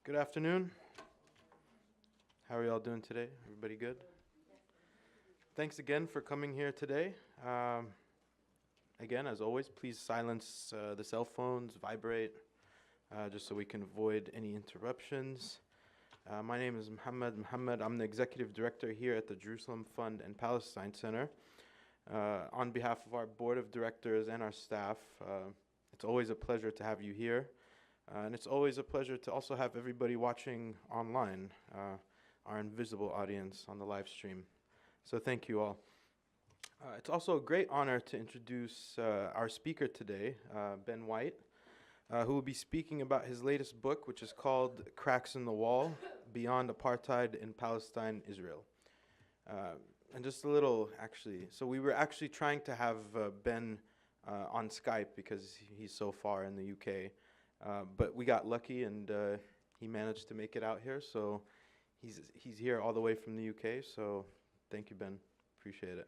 Good afternoon. How are y'all doing today? Everybody good? Thanks again for coming here today. Again, as always, please silence the cell phones, vibrate, just so we can avoid any interruptions. My name is Muhammad. I'm the executive director here at the Jerusalem Fund and Palestine Center. On behalf of our board of directors and our staff, it's always a pleasure to have you here. And it's always a pleasure to also have everybody watching online, our invisible audience on the live stream. So thank you all. It's also a great honor to introduce our speaker today, Ben White, who will be speaking about his latest book, which is called Cracks in the Wall, Beyond Apartheid in Palestine-Israel. And just a little, actually, so we were actually trying to have Ben on Skype because he's so far in the UK. But we got lucky and he managed to make it out here, so he's here all the way from the UK, so thank you, Ben. Appreciate it.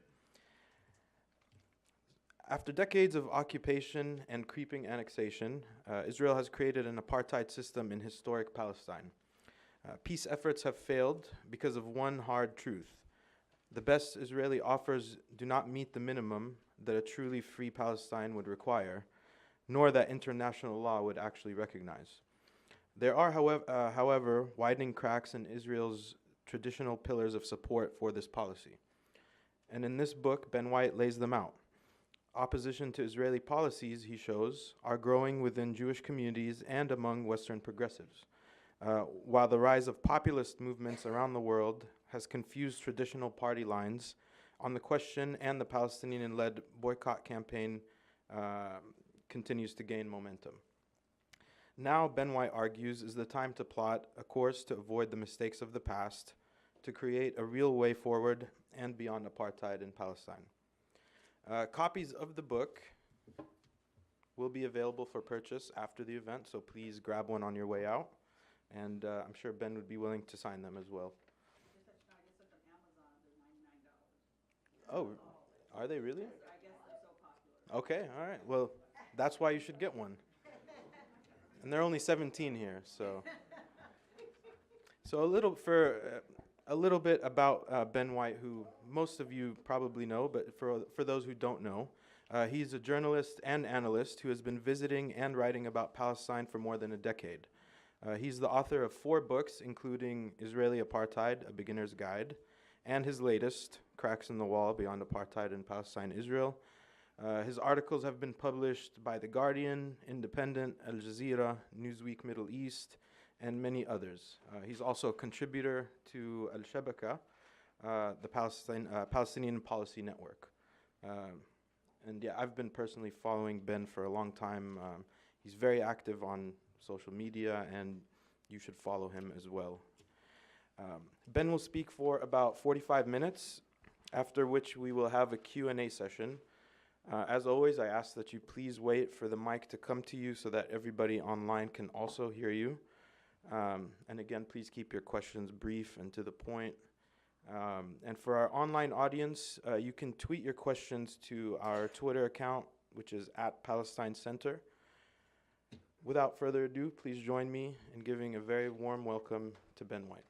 After decades of occupation and creeping annexation, Israel has created an apartheid system in historic Palestine. Peace efforts have failed because of one hard truth. The best Israeli offers do not meet the minimum that a truly free Palestine would require, nor that international law would actually recognize. There are, however, widening cracks in Israel's traditional pillars of support for this policy. And in this book, Ben White lays them out. Opposition to Israeli policies, he shows, are growing within Jewish communities and among Western progressives, while the rise of populist movements around the world has confused traditional party lines on the question, and the Palestinian-led boycott campaign continues to gain momentum. Now, Ben White argues, is the time to plot a course to avoid the mistakes of the past, to create a real way forward and beyond apartheid in Palestine. Copies of the book will be available for purchase after the event, so please grab one on your way out, and I'm sure Ben would be willing to sign them as well. Oh, are they really? Okay, all right. Well, that's why you should get one. And there are only 17 here, so. So a little bit about Ben White, who most of you probably know, but for those who don't know, he's a journalist and analyst who has been visiting and writing about Palestine for more than a decade. He's the author of 4 books, including Israeli Apartheid, A Beginner's Guide, and his latest, Cracks in the Wall, Beyond Apartheid in Palestine-Israel. His articles have been published by The Guardian, Independent, Al Jazeera, Newsweek Middle East, and many others. He's also a contributor to Al Shabaka, the Palestinian Policy Network. And yeah, I've been personally following Ben for a long time. He's very active on social media, and you should follow him as well. Ben will speak for about 45 minutes, after which we will have a Q&A session. As always, I ask that you please wait for the mic to come to you so that everybody online can also hear you. And again, please keep your questions brief and to the point. And for our online audience, you can tweet your questions to our Twitter account, which is @PalestineCenter. Without further ado, please join me in giving a very warm welcome to Ben White.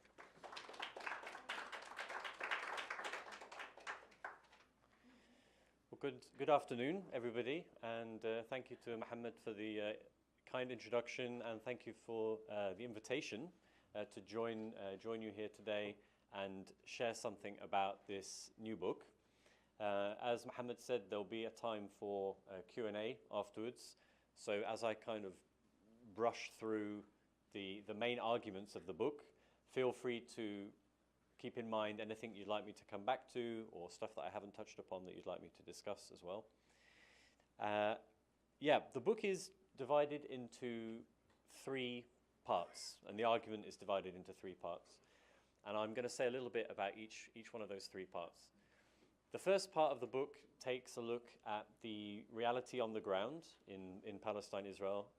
Good afternoon, everybody, and thank you to Muhammad for the kind introduction, and thank you for the invitation to join you here today and share something about this new book. As Muhammad said, there'll be a time for Q&A afterwards, so as I kind of brush through the main arguments of the book, feel free to keep in mind anything you'd like me to come back to, or stuff that I haven't touched upon that you'd like me to discuss as well. Yeah, the book is divided into 3 parts, and the argument is divided into 3 parts. And I'm going to say a little bit about each one of those 3 parts. The first part of the book takes a look at the reality on the ground in Palestine-Israel,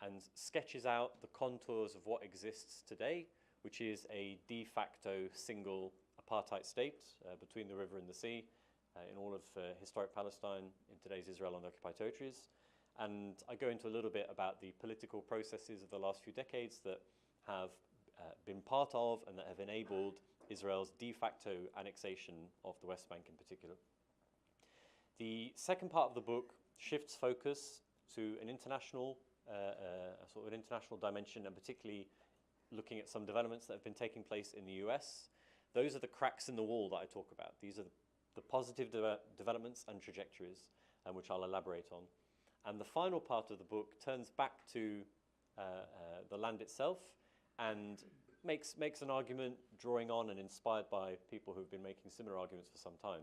and sketches out the contours of what exists today, which is a de facto single apartheid state between the river and the sea in all of historic Palestine, in today's Israel and occupied territories. And I go into a little bit about the political processes of the last few decades that have been part of and that have enabled Israel's de facto annexation of the West Bank in particular. The second part of the book shifts focus to an international, a sort of an international dimension, and particularly looking at some developments that have been taking place in the US. Those are the cracks in the wall that I talk about. These are the positive developments and trajectories, which I'll elaborate on. And the final part of the book turns back to the land itself and makes an argument drawing on and inspired by people who've been making similar arguments for some time,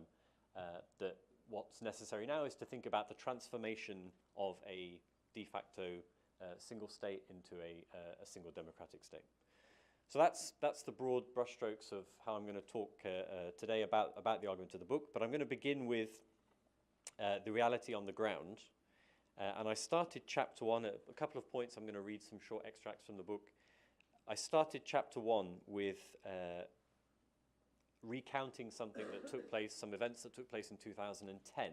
that what's necessary now is to think about the transformation of a de facto single state into a single democratic state. So that's the broad brushstrokes of how I'm going to talk today about the argument of the book. But I'm going to begin with the reality on the ground. And I started chapter 1 at a couple of points. I'm going to read some short extracts from the book. I started chapter 1 with recounting something that took place, some events that took place in 2010,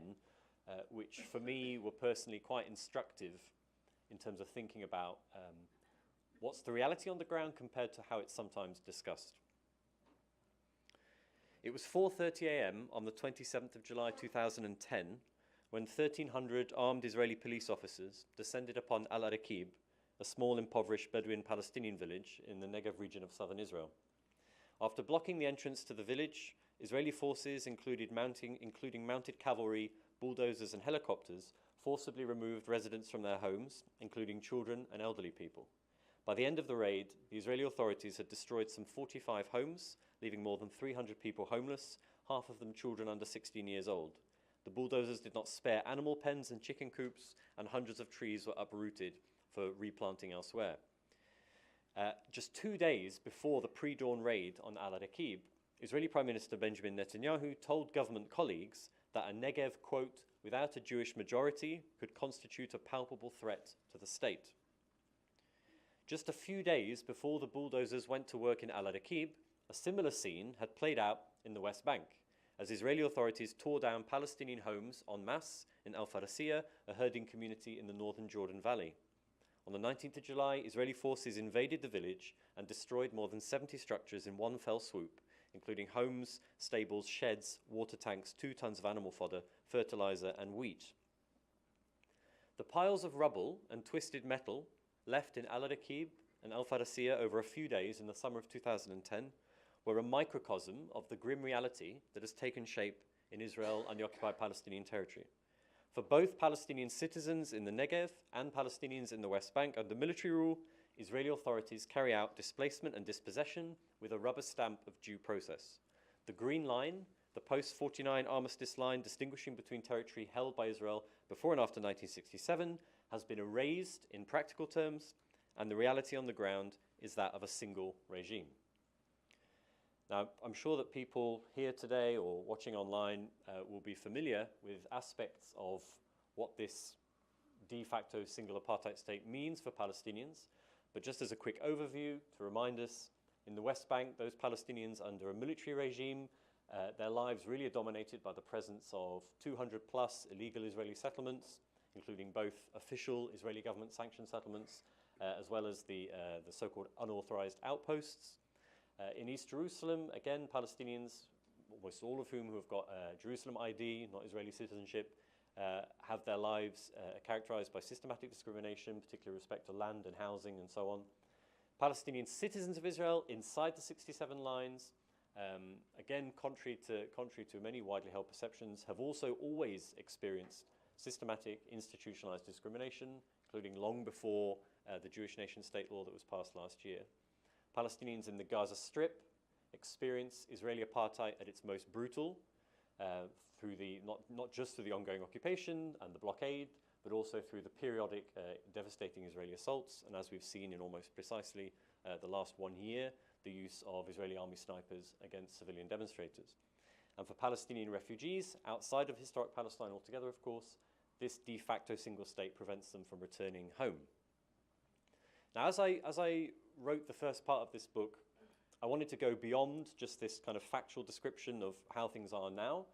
which for me were personally quite instructive in terms of thinking about what's the reality on the ground compared to how it's sometimes discussed. It was 4:30 a.m. on the 27th of July 2010 when 1,300 armed Israeli police officers descended upon Al-Araqib, a small impoverished Bedouin Palestinian village in the Negev region of southern Israel. After blocking the entrance to the village, Israeli forces, including mounted cavalry, bulldozers and helicopters, forcibly removed residents from their homes, including children and elderly people. By the end of the raid, the Israeli authorities had destroyed some 45 homes, leaving more than 300 people homeless, half of them children under 16 years old. The bulldozers did not spare animal pens and chicken coops, and hundreds of trees were uprooted for replanting elsewhere. Just 2 days before the pre-dawn raid on Al-Araqib, Israeli Prime Minister Benjamin Netanyahu told government colleagues that a Negev, quote, without a Jewish majority could constitute a palpable threat to the state. Just a few days before the bulldozers went to work in Al-Araqib, a similar scene had played out in the West Bank, as Israeli authorities tore down Palestinian homes en masse in Al-Farasiyah, a herding community in the northern Jordan Valley. On the 19th of July, Israeli forces invaded the village and destroyed more than 70 structures in one fell swoop, including homes, stables, sheds, water tanks, 2 tons of animal fodder, fertilizer, and wheat. The piles of rubble and twisted metal left in Al-Araqib and Al-Farasiyah over a few days in the summer of 2010 were a microcosm of the grim reality that has taken shape in Israel and the occupied Palestinian territory. For both Palestinian citizens in the Negev and Palestinians in the West Bank under military rule, Israeli authorities carry out displacement and dispossession with a rubber stamp of due process. The green line, the post-49 armistice line distinguishing between territory held by Israel before and after 1967, has been erased in practical terms, and the reality on the ground is that of a single regime. Now, I'm sure that people here today or watching online will be familiar with aspects of what this de facto single apartheid state means for Palestinians. But just as a quick overview, to remind us, in the West Bank, those Palestinians under a military regime, their lives really are dominated by the presence of 200 plus illegal Israeli settlements, including both official Israeli government sanctioned settlements, as well as the so-called unauthorized outposts. In East Jerusalem, again, Palestinians, almost all of whom who have got Jerusalem ID, not Israeli citizenship, have their lives characterized by systematic discrimination, particularly with respect to land and housing and so on. Palestinian citizens of Israel inside the 67 lines, again, contrary to many widely held perceptions, have also always experienced systematic institutionalized discrimination, including long before the Jewish nation state law that was passed last year. Palestinians in the Gaza Strip experience Israeli apartheid at its most brutal, through not just through the ongoing occupation and the blockade, but also through the periodic devastating Israeli assaults, and as we've seen in almost precisely the last 1 year, the use of Israeli army snipers against civilian demonstrators. And for Palestinian refugees outside of historic Palestine altogether, of course, this de facto single state prevents them from returning home. Now, as I wrote the first part of this book, I wanted to go beyond just this kind of factual description of how things are now,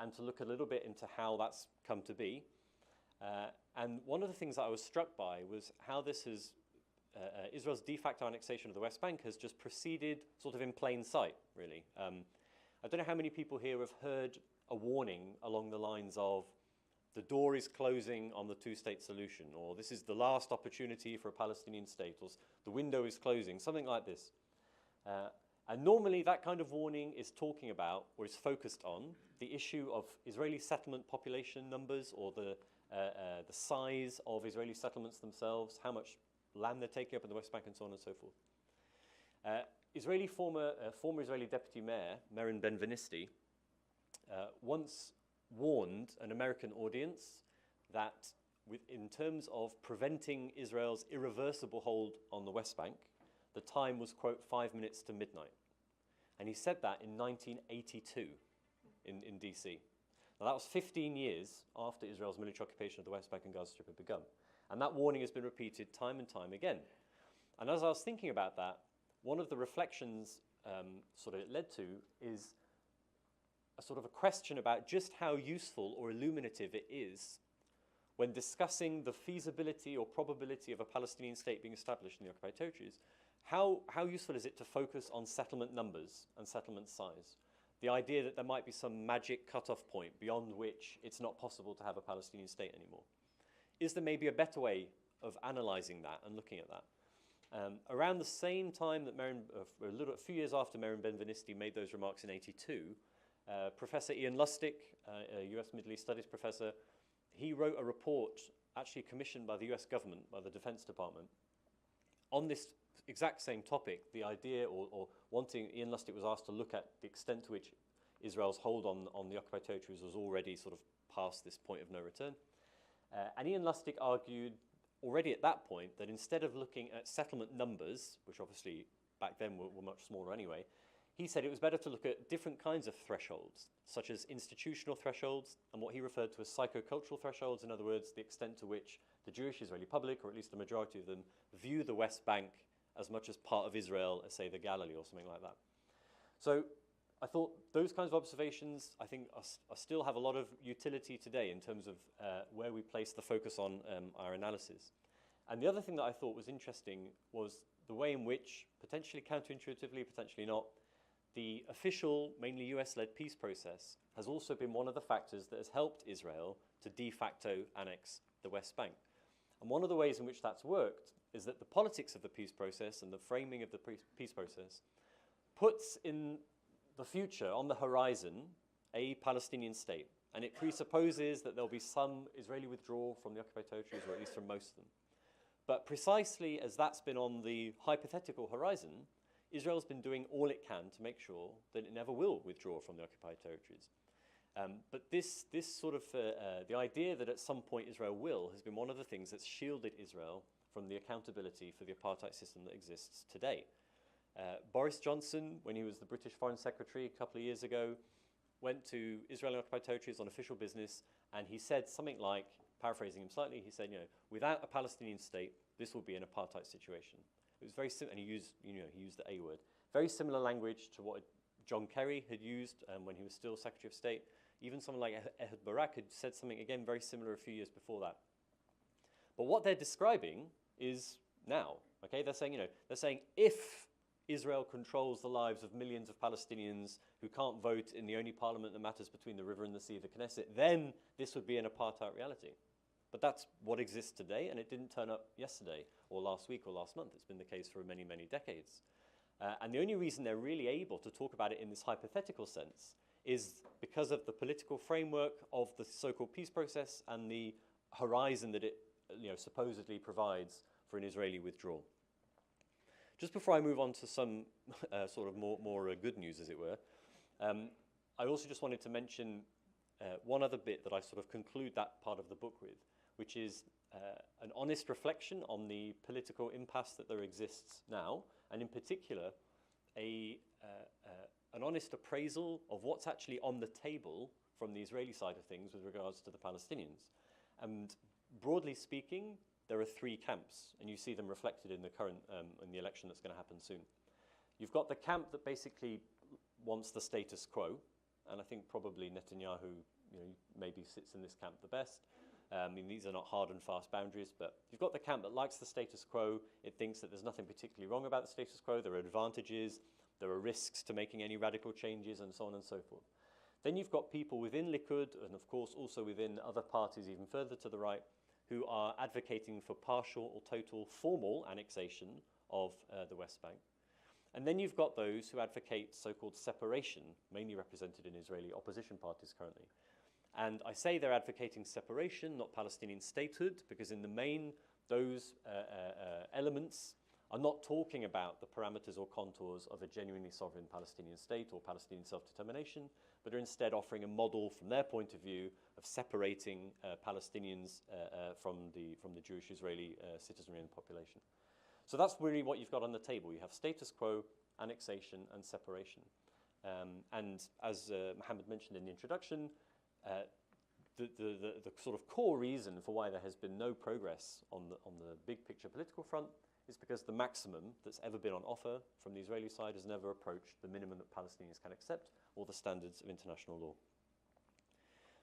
and to look a little bit into how that's come to be. And one of the things that I was struck by was how this has Israel's de facto annexation of the West Bank has just proceeded sort of in plain sight, really. I don't know how many people here have heard a warning along the lines of the door is closing on the two-state solution, or this is the last opportunity for a Palestinian state, or the window is closing, something like this. And normally that kind of warning is talking about, or is focused on, the issue of Israeli settlement population numbers, or the size of Israeli settlements themselves, how much land they're taking up in the West Bank, and so on and so forth. Former Israeli Deputy Mayor, Meron Ben-Venisti, once warned an American audience that in terms of preventing Israel's irreversible hold on the West Bank, the time was, quote, 5 minutes to midnight. And he said that in 1982 in DC. Now that was 15 years after Israel's military occupation of the West Bank and Gaza Strip had begun. And that warning has been repeated time and time again. And as I was thinking about that, one of the reflections sort of it led to is a sort of a question about just how useful or illuminative it is when discussing the feasibility or probability of a Palestinian state being established in the occupied territories. How useful is it to focus on settlement numbers and settlement size? The idea that there might be some magic cutoff point beyond which it's not possible to have a Palestinian state anymore. Is there maybe a better way of analysing that and looking at that? Around the same time that a few years after Meron Ben-Venisti made those remarks in '82, Professor Ian Lustig, a US Middle East Studies professor, he wrote a report actually commissioned by the US government, by the Defense Department, on this exact same topic, the idea or wanting, Ian Lustig was asked to look at the extent to which Israel's hold on the occupied territories was already sort of past this point of no return. And Ian Lustig argued already at that point that instead of looking at settlement numbers, which obviously back then were much smaller anyway, he said it was better to look at different kinds of thresholds, such as institutional thresholds and what he referred to as psychocultural thresholds, in other words, the extent to which the Jewish Israeli public, or at least a majority of them, view the West Bank as much as part of Israel as, say, the Galilee or something like that. So I thought those kinds of observations, I think, still have a lot of utility today in terms of where we place the focus on our analysis. And the other thing that I thought was interesting was the way in which, potentially counterintuitively, potentially not, the official, mainly US-led peace process has also been one of the factors that has helped Israel to de facto annex the West Bank. And one of the ways in which that's worked is that the politics of the peace process and the framing of the peace process puts in the future, on the horizon, a Palestinian state. And it presupposes that there'll be some Israeli withdrawal from the occupied territories, or at least from most of them. But precisely as that's been on the hypothetical horizon, Israel's been doing all it can to make sure that it never will withdraw from the occupied territories. But this sort of, the idea that at some point Israel will, has been one of the things that's shielded Israel from the accountability for the apartheid system that exists today. Boris Johnson, when he was the British Foreign Secretary a couple of years ago, went to Israeli occupied territories on official business, and he said something like, paraphrasing him slightly, he said, without a Palestinian state, this will be an apartheid situation. It was very simple, and he used the A word. Very similar language to what John Kerry had used when he was still Secretary of State. Even someone like Ehud Barak had said something, again, very similar a few years before that. But what they're describing is now, okay? They're saying if Israel controls the lives of millions of Palestinians who can't vote in the only parliament that matters between the river and the sea, the Knesset, then this would be an apartheid reality. But that's what exists today, and it didn't turn up yesterday or last week or last month. It's been the case for many, many decades. And the only reason they're really able to talk about it in this hypothetical sense is because of the political framework of the so-called peace process and the horizon that it supposedly provides for an Israeli withdrawal. Just before I move on to some sort of more good news, as it were, I also just wanted to mention one other bit that I sort of conclude that part of the book with, which is an honest reflection on the political impasse that there exists now, and in particular, an honest appraisal of what's actually on the table from the Israeli side of things with regards to the Palestinians. And broadly speaking, there are three camps, and you see them reflected in the current, in the election that's going to happen soon. You've got the camp that basically wants the status quo, and I think probably Netanyahu maybe sits in this camp the best. I mean, these are not hard and fast boundaries, but you've got the camp that likes the status quo. It thinks that there's nothing particularly wrong about the status quo. There are advantages, there are risks to making any radical changes, and so on and so forth. Then you've got people within Likud, and of course also within other parties even further to the right, who are advocating for partial or total formal annexation of the West Bank. And then you've got those who advocate so-called separation, mainly represented in Israeli opposition parties currently. And I say they're advocating separation, not Palestinian statehood, because in the main, those elements are not talking about the parameters or contours of a genuinely sovereign Palestinian state or Palestinian self-determination, but are instead offering a model from their point of view of separating Palestinians from the Jewish Israeli citizenry and population. So that's really what you've got on the table. You have status quo, annexation, and separation. And as Mohammed mentioned in the introduction, the sort of core reason for why there has been no progress on the big picture political front is because the maximum that's ever been on offer from the Israeli side has never approached the minimum that Palestinians can accept or the standards of international law.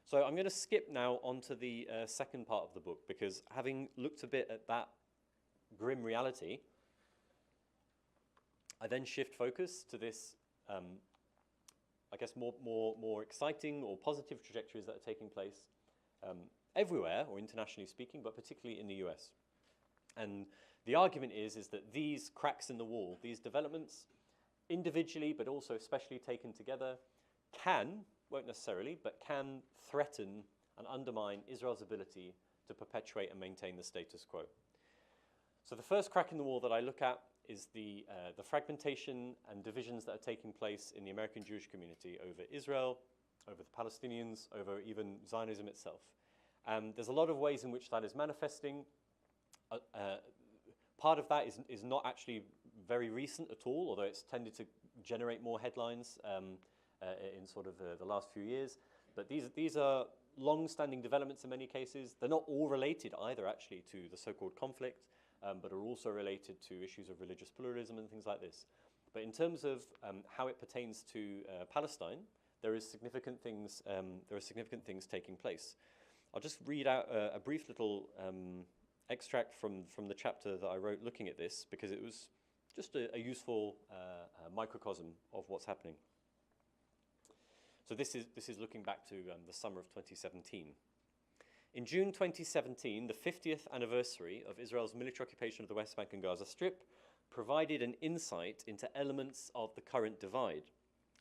So I'm going to skip now onto the second part of the book, because having looked a bit at that grim reality, I then shift focus to this I guess more exciting or positive trajectories that are taking place everywhere, or internationally speaking, but particularly in the US. And the argument is that these cracks in the wall, these developments, individually but also especially taken together, won't necessarily, but can threaten and undermine Israel's ability to perpetuate and maintain the status quo. So the first crack in the wall that I look at is the fragmentation and divisions that are taking place in the American Jewish community over Israel, over the Palestinians, over even Zionism itself. There's a lot of ways in which that is manifesting. Part of that is not actually very recent at all, although it's tended to generate more headlines in sort of the last few years. But these are long-standing developments in many cases. They're not all related either, actually, to the so-called conflict, but are also related to issues of religious pluralism and things like this. But in terms of how it pertains to Palestine, there are significant things taking place. I'll just read out a brief little extract from the chapter that I wrote looking at this, because it was just a useful microcosm of what's happening. So this is looking back to the summer of 2017. In June 2017, the 50th anniversary of Israel's military occupation of the West Bank and Gaza Strip provided an insight into elements of the current divide.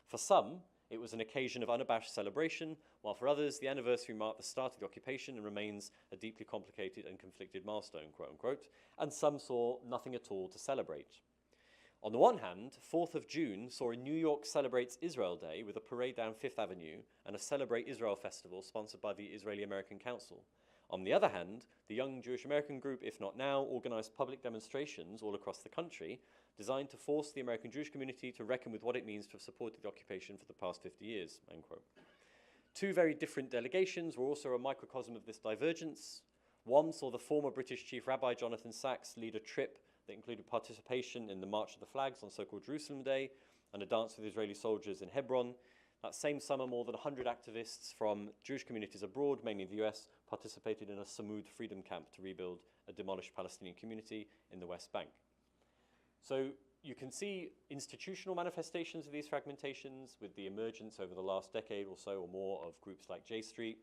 For some, it was an occasion of unabashed celebration, while for others, the anniversary marked the start of the occupation and remains a deeply complicated and conflicted milestone, quote unquote, and some saw nothing at all to celebrate. On the one hand, 4th of June saw a New York Celebrates Israel Day with a parade down Fifth Avenue and a Celebrate Israel festival sponsored by the Israeli-American Council. On the other hand, the Young Jewish American Group, If Not Now, organized public demonstrations all across the country designed to force the American Jewish community to reckon with what it means to have supported the occupation for the past 50 years, end quote. Two very different delegations were also a microcosm of this divergence. One saw the former British Chief Rabbi Jonathan Sacks lead a trip that included participation in the March of the Flags on so-called Jerusalem Day and a dance with Israeli soldiers in Hebron. That same summer, more than 100 activists from Jewish communities abroad, mainly the US, participated in a Samud freedom camp to rebuild a demolished Palestinian community in the West Bank. So you can see institutional manifestations of these fragmentations with the emergence over the last decade or so or more of groups like J Street,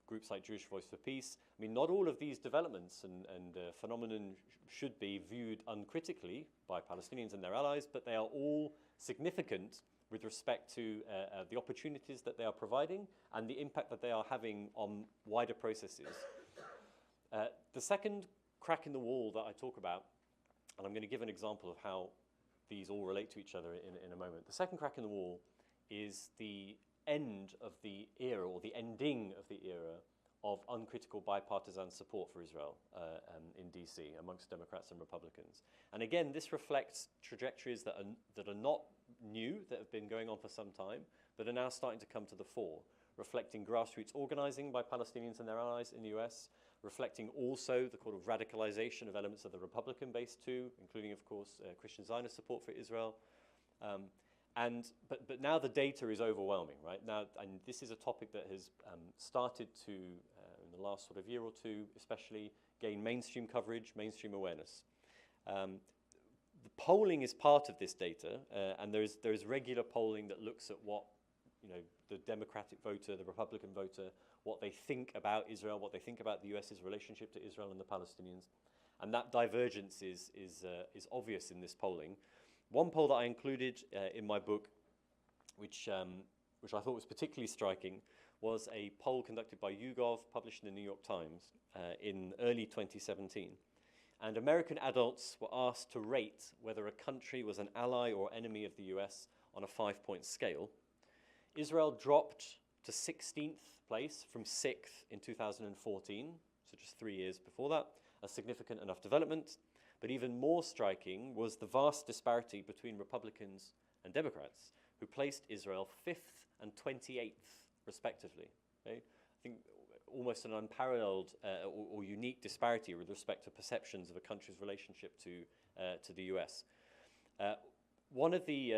groups like Jewish Voice for Peace. I mean, not all of these developments and phenomenon should be viewed uncritically by Palestinians and their allies, but they are all significant with respect to the opportunities that they are providing and the impact that they are having on wider processes. The second crack in the wall that I talk about, and I'm going to give an example of how these all relate to each other in a moment. The second crack in the wall is the end of the era, or the ending of the era, of uncritical bipartisan support for Israel in DC amongst Democrats and Republicans. And again, this reflects trajectories that are not new, that have been going on for some time, but are now starting to come to the fore, reflecting grassroots organizing by Palestinians and their allies in the US, reflecting also the kind of radicalization of elements of the Republican base too, including, of course, Christian Zionist support for Israel. But now the data is overwhelming, right? Now, and this is a topic that has started to, in the last sort of year or two, especially, gain mainstream coverage, mainstream awareness. The polling is part of this data, and there is regular polling that looks at what, you know, the Democratic voter, the Republican voter, what they think about Israel, what they think about the US's relationship to Israel and the Palestinians, and that divergence is obvious in this polling. One poll that I included in my book, which I thought was particularly striking, was a poll conducted by YouGov, published in the New York Times in early 2017. And American adults were asked to rate whether a country was an ally or enemy of the US on a 5-point scale. Israel dropped to 16th place from 6th in 2014, so just 3 years before that, a significant enough development. But even more striking was the vast disparity between Republicans and Democrats, who placed Israel 5th and 28th, respectively. Okay? I think almost an unparalleled or unique disparity with respect to perceptions of a country's relationship to the US. One of the,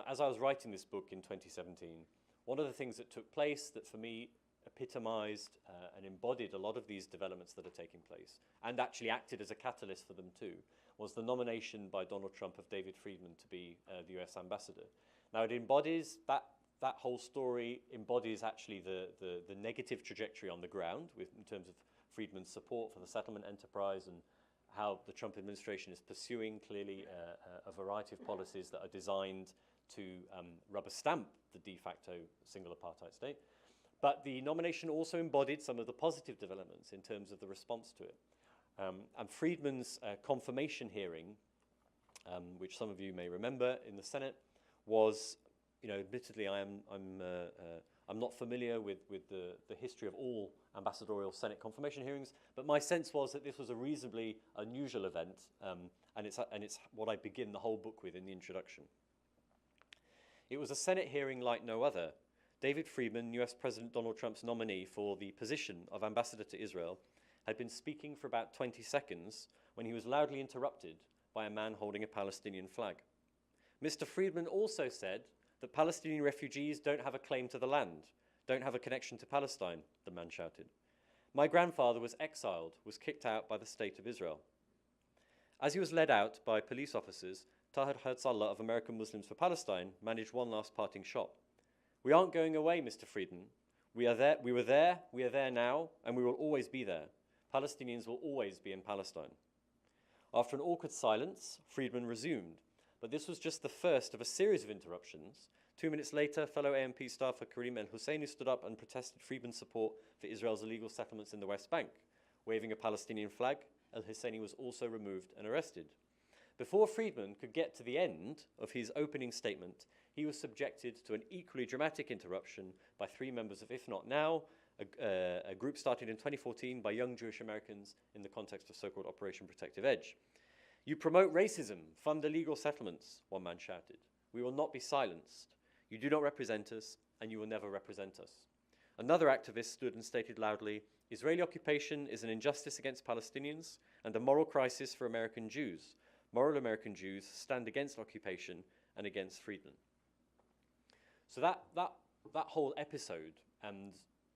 as I was writing this book in 2017, one of the things that took place that for me epitomized and embodied a lot of these developments that are taking place, and actually acted as a catalyst for them too, was the nomination by Donald Trump of David Friedman to be the US ambassador. Now it embodies, that whole story embodies actually the negative trajectory on the ground in terms of Friedman's support for the settlement enterprise and how the Trump administration is pursuing clearly a variety of policies that are designed to rubber stamp the de facto single apartheid state. But the nomination also embodied some of the positive developments in terms of the response to it. And Friedman's confirmation hearing, which some of you may remember in the Senate, was, you know, admittedly I'm not familiar with the history of all ambassadorial Senate confirmation hearings, but my sense was that this was a reasonably unusual event, and it's what I begin the whole book with in the introduction. It was a Senate hearing like no other. David Friedman, US President Donald Trump's nominee for the position of ambassador to Israel, had been speaking for about 20 seconds when he was loudly interrupted by a man holding a Palestinian flag. Mr. Friedman also said that Palestinian refugees don't have a claim to the land, don't have a connection to Palestine, the man shouted. My grandfather was exiled, was kicked out by the state of Israel. As he was led out by police officers, Tahir Herzallah of American Muslims for Palestine managed one last parting shot. We aren't going away, Mr. Friedman. We are there, we are there now, and we will always be there. Palestinians will always be in Palestine. After an awkward silence, Friedman resumed, but this was just the first of a series of interruptions. 2 minutes later, fellow AMP staffer Karim El-Husseini stood up and protested Friedman's support for Israel's illegal settlements in the West Bank. Waving a Palestinian flag, El-Husseini was also removed and arrested. Before Friedman could get to the end of his opening statement, he was subjected to an equally dramatic interruption by 3 members of If Not Now, a group started in 2014 by young Jewish Americans in the context of so-called Operation Protective Edge. You promote racism, fund illegal settlements, one man shouted. We will not be silenced. You do not represent us, and you will never represent us. Another activist stood and stated loudly, Israeli occupation is an injustice against Palestinians and a moral crisis for American Jews. Moral American Jews stand against occupation and against Friedman. So that whole episode, and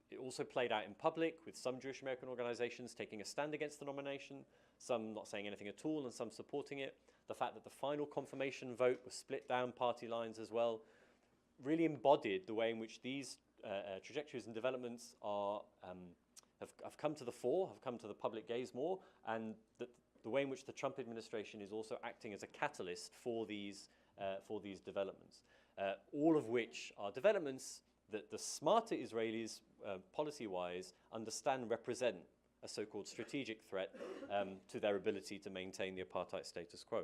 it also played out in public with some Jewish American organizations taking a stand against the nomination, some not saying anything at all and some supporting it. The fact that the final confirmation vote was split down party lines as well really embodied the way in which these trajectories and developments have come to the fore, have come to the public gaze more, and the way in which the Trump administration is also acting as a catalyst for these developments. All of which are developments that the smarter Israelis, policy-wise, understand represent a so-called strategic threat to their ability to maintain the apartheid status quo.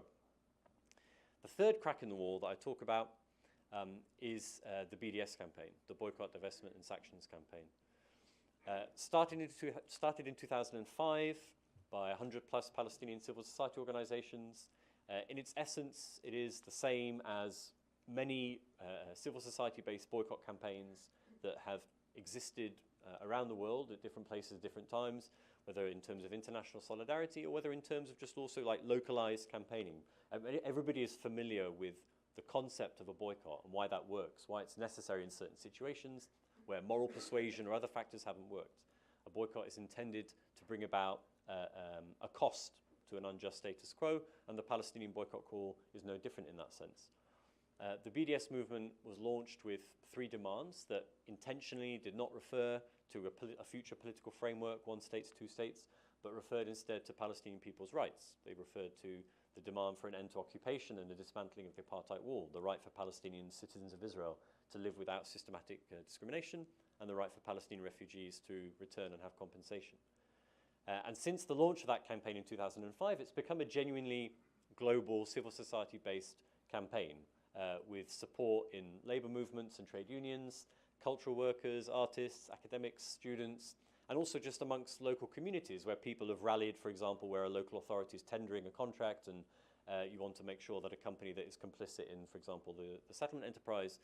The third crack in the wall that I talk about is the BDS campaign, the Boycott, Divestment and Sanctions campaign. Started in 2005 by 100+ Palestinian civil society organizations. In its essence, it is the same as many civil society-based boycott campaigns that have existed around the world at different places at different times, whether in terms of international solidarity or whether in terms of just also like localized campaigning. Everybody is familiar with the concept of a boycott and why that works, why it's necessary in certain situations where moral persuasion or other factors haven't worked. A boycott is intended to bring about a cost to an unjust status quo, and the Palestinian boycott call is no different in that sense. The BDS movement was launched with 3 demands that intentionally did not refer to a future political framework, 1 state, 2 states, but referred instead to Palestinian people's rights. They referred to the demand for an end to occupation and the dismantling of the apartheid wall, the right for Palestinian citizens of Israel to live without systematic discrimination, and the right for Palestinian refugees to return and have compensation. And since the launch of that campaign in 2005, it's become a genuinely global civil society-based campaign with support in labor movements and trade unions, cultural workers, artists, academics, students, and also just amongst local communities where people have rallied, for example, where a local authority is tendering a contract and you want to make sure that a company that is complicit in, for example, the settlement enterprise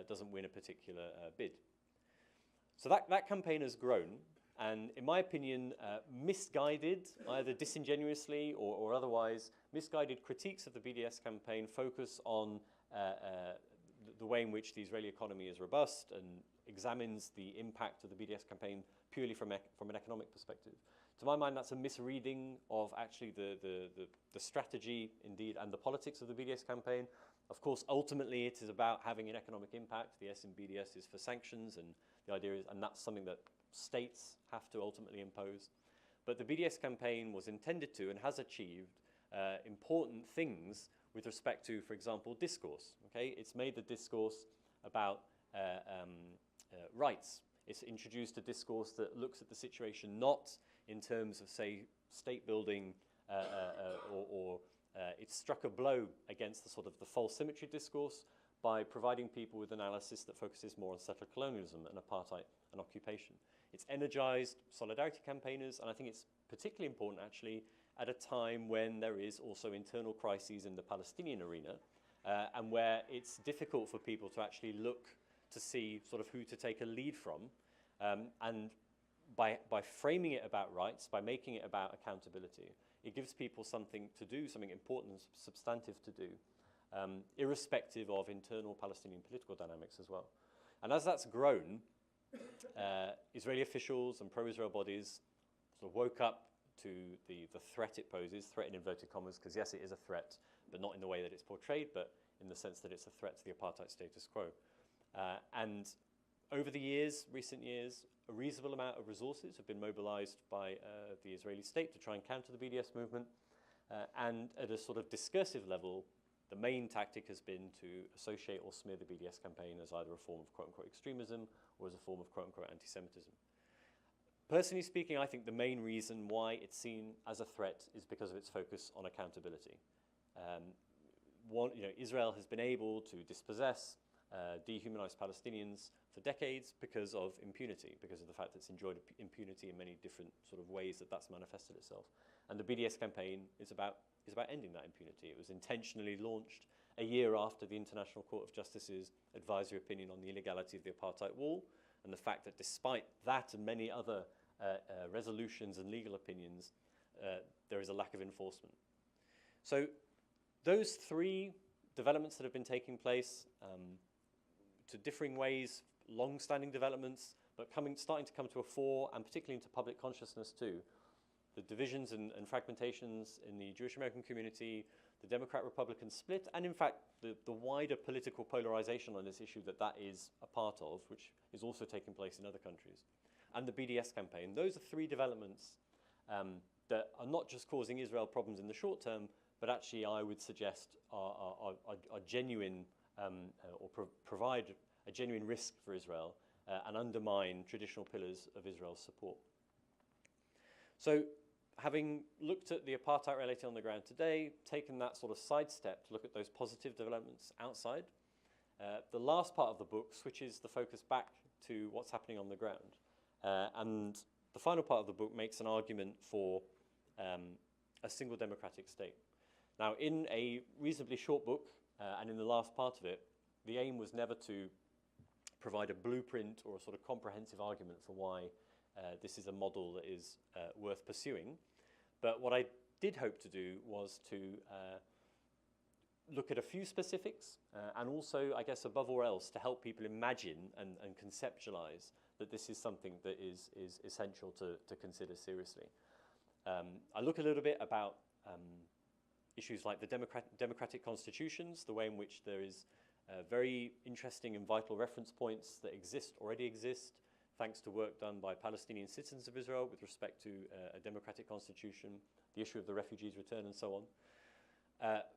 doesn't win a particular bid. So that campaign has grown, and in my opinion, misguided, either disingenuously or otherwise, misguided critiques of the BDS campaign focus on the way in which the Israeli economy is robust and examines the impact of the BDS campaign purely from an economic perspective. To my mind, that's a misreading of actually the strategy, indeed, and the politics of the BDS campaign. Of course, ultimately, it is about having an economic impact. The S in BDS is for sanctions, and the idea is, and that's something that states have to ultimately impose. But the BDS campaign was intended to and has achieved important things with respect to, for example, discourse. Okay, it's made the discourse about rights. It's introduced a discourse that looks at the situation not in terms of, say, state building, or it struck a blow against the sort of the false symmetry discourse by providing people with analysis that focuses more on settler colonialism and apartheid and occupation. It's energized solidarity campaigners, and I think it's particularly important actually at a time when there is also internal crises in the Palestinian arena, and where it's difficult for people to actually look to see sort of who to take a lead from, and by framing it about rights, by making it about accountability, it gives people something to do, something important and substantive to do, irrespective of internal Palestinian political dynamics as well. And as that's grown, Israeli officials and pro-Israel bodies sort of woke up to the threat it poses, threat in inverted commas, because yes, it is a threat, but not in the way that it's portrayed, but in the sense that it's a threat to the apartheid status quo. And over the years, recent years, a reasonable amount of resources have been mobilized by the Israeli state to try and counter the BDS movement. And at a sort of discursive level, the main tactic has been to associate or smear the BDS campaign as either a form of quote-unquote extremism or as a form of quote-unquote anti-Semitism. Personally speaking, I think the main reason why it's seen as a threat is because of its focus on accountability. Israel has been able to dispossess, dehumanize Palestinians for decades because of impunity, because of the fact that it's enjoyed impunity in many different sort of ways that that's manifested itself. And the BDS campaign is about ending that impunity. It was intentionally launched a year after the International Court of Justice's advisory opinion on the illegality of the apartheid wall, and the fact that despite that and many other resolutions and legal opinions, there is a lack of enforcement. So those 3 developments that have been taking place, to differing ways, long-standing developments, but starting to come to a fore, and particularly into public consciousness too. The divisions and fragmentations in the Jewish American community, the Democrat-Republican split, and in fact the wider political polarization on this issue that is a part of, which is also taking place in other countries, and the BDS campaign. Those are 3 developments that are not just causing Israel problems in the short term, but actually I would suggest are genuine, or provide a genuine risk for Israel and undermine traditional pillars of Israel's support. So, having looked at the apartheid reality on the ground today, taken that sort of sidestep to look at those positive developments outside, the last part of the book switches the focus back to what's happening on the ground. And the final part of the book makes an argument for a single democratic state. Now, in a reasonably short book, and in the last part of it, the aim was never to provide a blueprint or a sort of comprehensive argument for why this is a model that is worth pursuing. But what I did hope to do was to look at a few specifics and also, I guess, above all else, to help people imagine and conceptualize that this is something that is essential to consider seriously. I look a little bit about issues like the democratic constitutions, the way in which there is very interesting and vital reference points that already exist, thanks to work done by Palestinian citizens of Israel with respect to a democratic constitution, the issue of the refugees' return, and so on.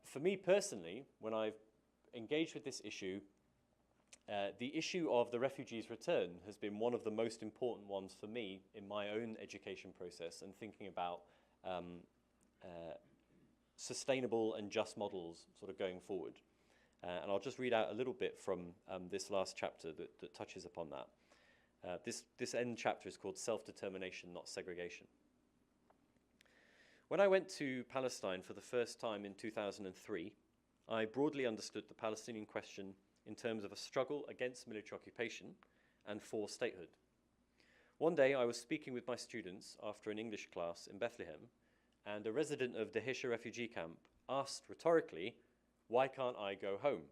For me personally, when I've engaged with this issue, the issue of the refugees' return has been one of the most important ones for me in my own education process and thinking about sustainable and just models sort of going forward. And I'll just read out a little bit from this last chapter that touches upon that. This end chapter is called Self-Determination, Not Segregation. When I went to Palestine for the first time in 2003, I broadly understood the Palestinian question in terms of a struggle against military occupation and for statehood. One day I was speaking with my students after an English class in Bethlehem, and a resident of Dahisha refugee camp asked rhetorically, "Why can't I go home?"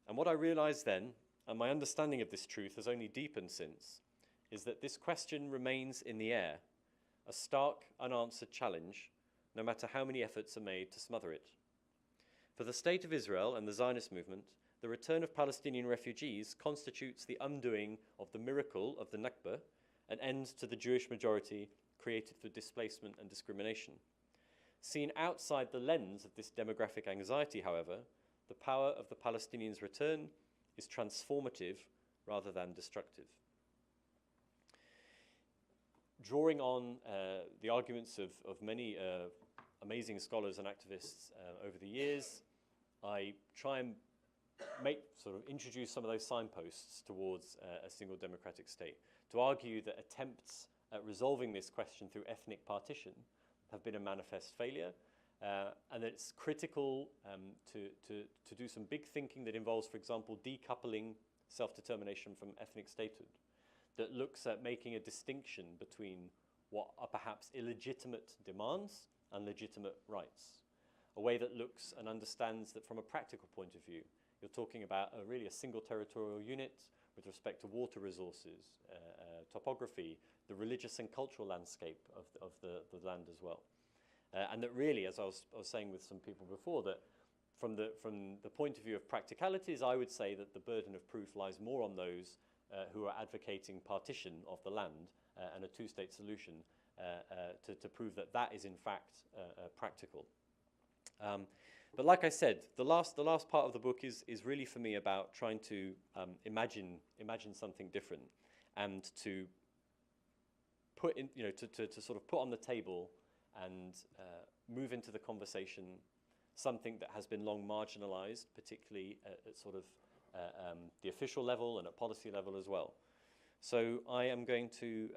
And what I realized then, and my understanding of this truth has only deepened since, is that this question remains in the air, a stark, unanswered challenge, no matter how many efforts are made to smother it. For the State of Israel and the Zionist movement, the return of Palestinian refugees constitutes the undoing of the miracle of the Nakba, an end to the Jewish majority created through displacement and discrimination. Seen outside the lens of this demographic anxiety, however, the power of the Palestinians' return is transformative rather than destructive. Drawing on the arguments of many amazing scholars and activists over the years, I try and introduce some of those signposts towards a single democratic state, to argue that attempts at resolving this question through ethnic partition have been a manifest failure, and that it's critical to do some big thinking that involves, for example, decoupling self-determination from ethnic statehood, that looks at making a distinction between what are perhaps illegitimate demands and legitimate rights, a way that looks and understands that from a practical point of view, you're talking about really a single territorial unit with respect to water resources, topography, the religious and cultural landscape of the land as well. And that really, as I was saying with some people before, that from the point of view of practicalities, I would say that the burden of proof lies more on those who are advocating partition of the land and a two-state solution to prove that that is in fact practical. But like I said, the last part of the book is really for me about trying to imagine something different, and to put in, to sort of put on the table and move into the conversation something that has been long marginalized, particularly at sort of the official level and at policy level as well. So I am going to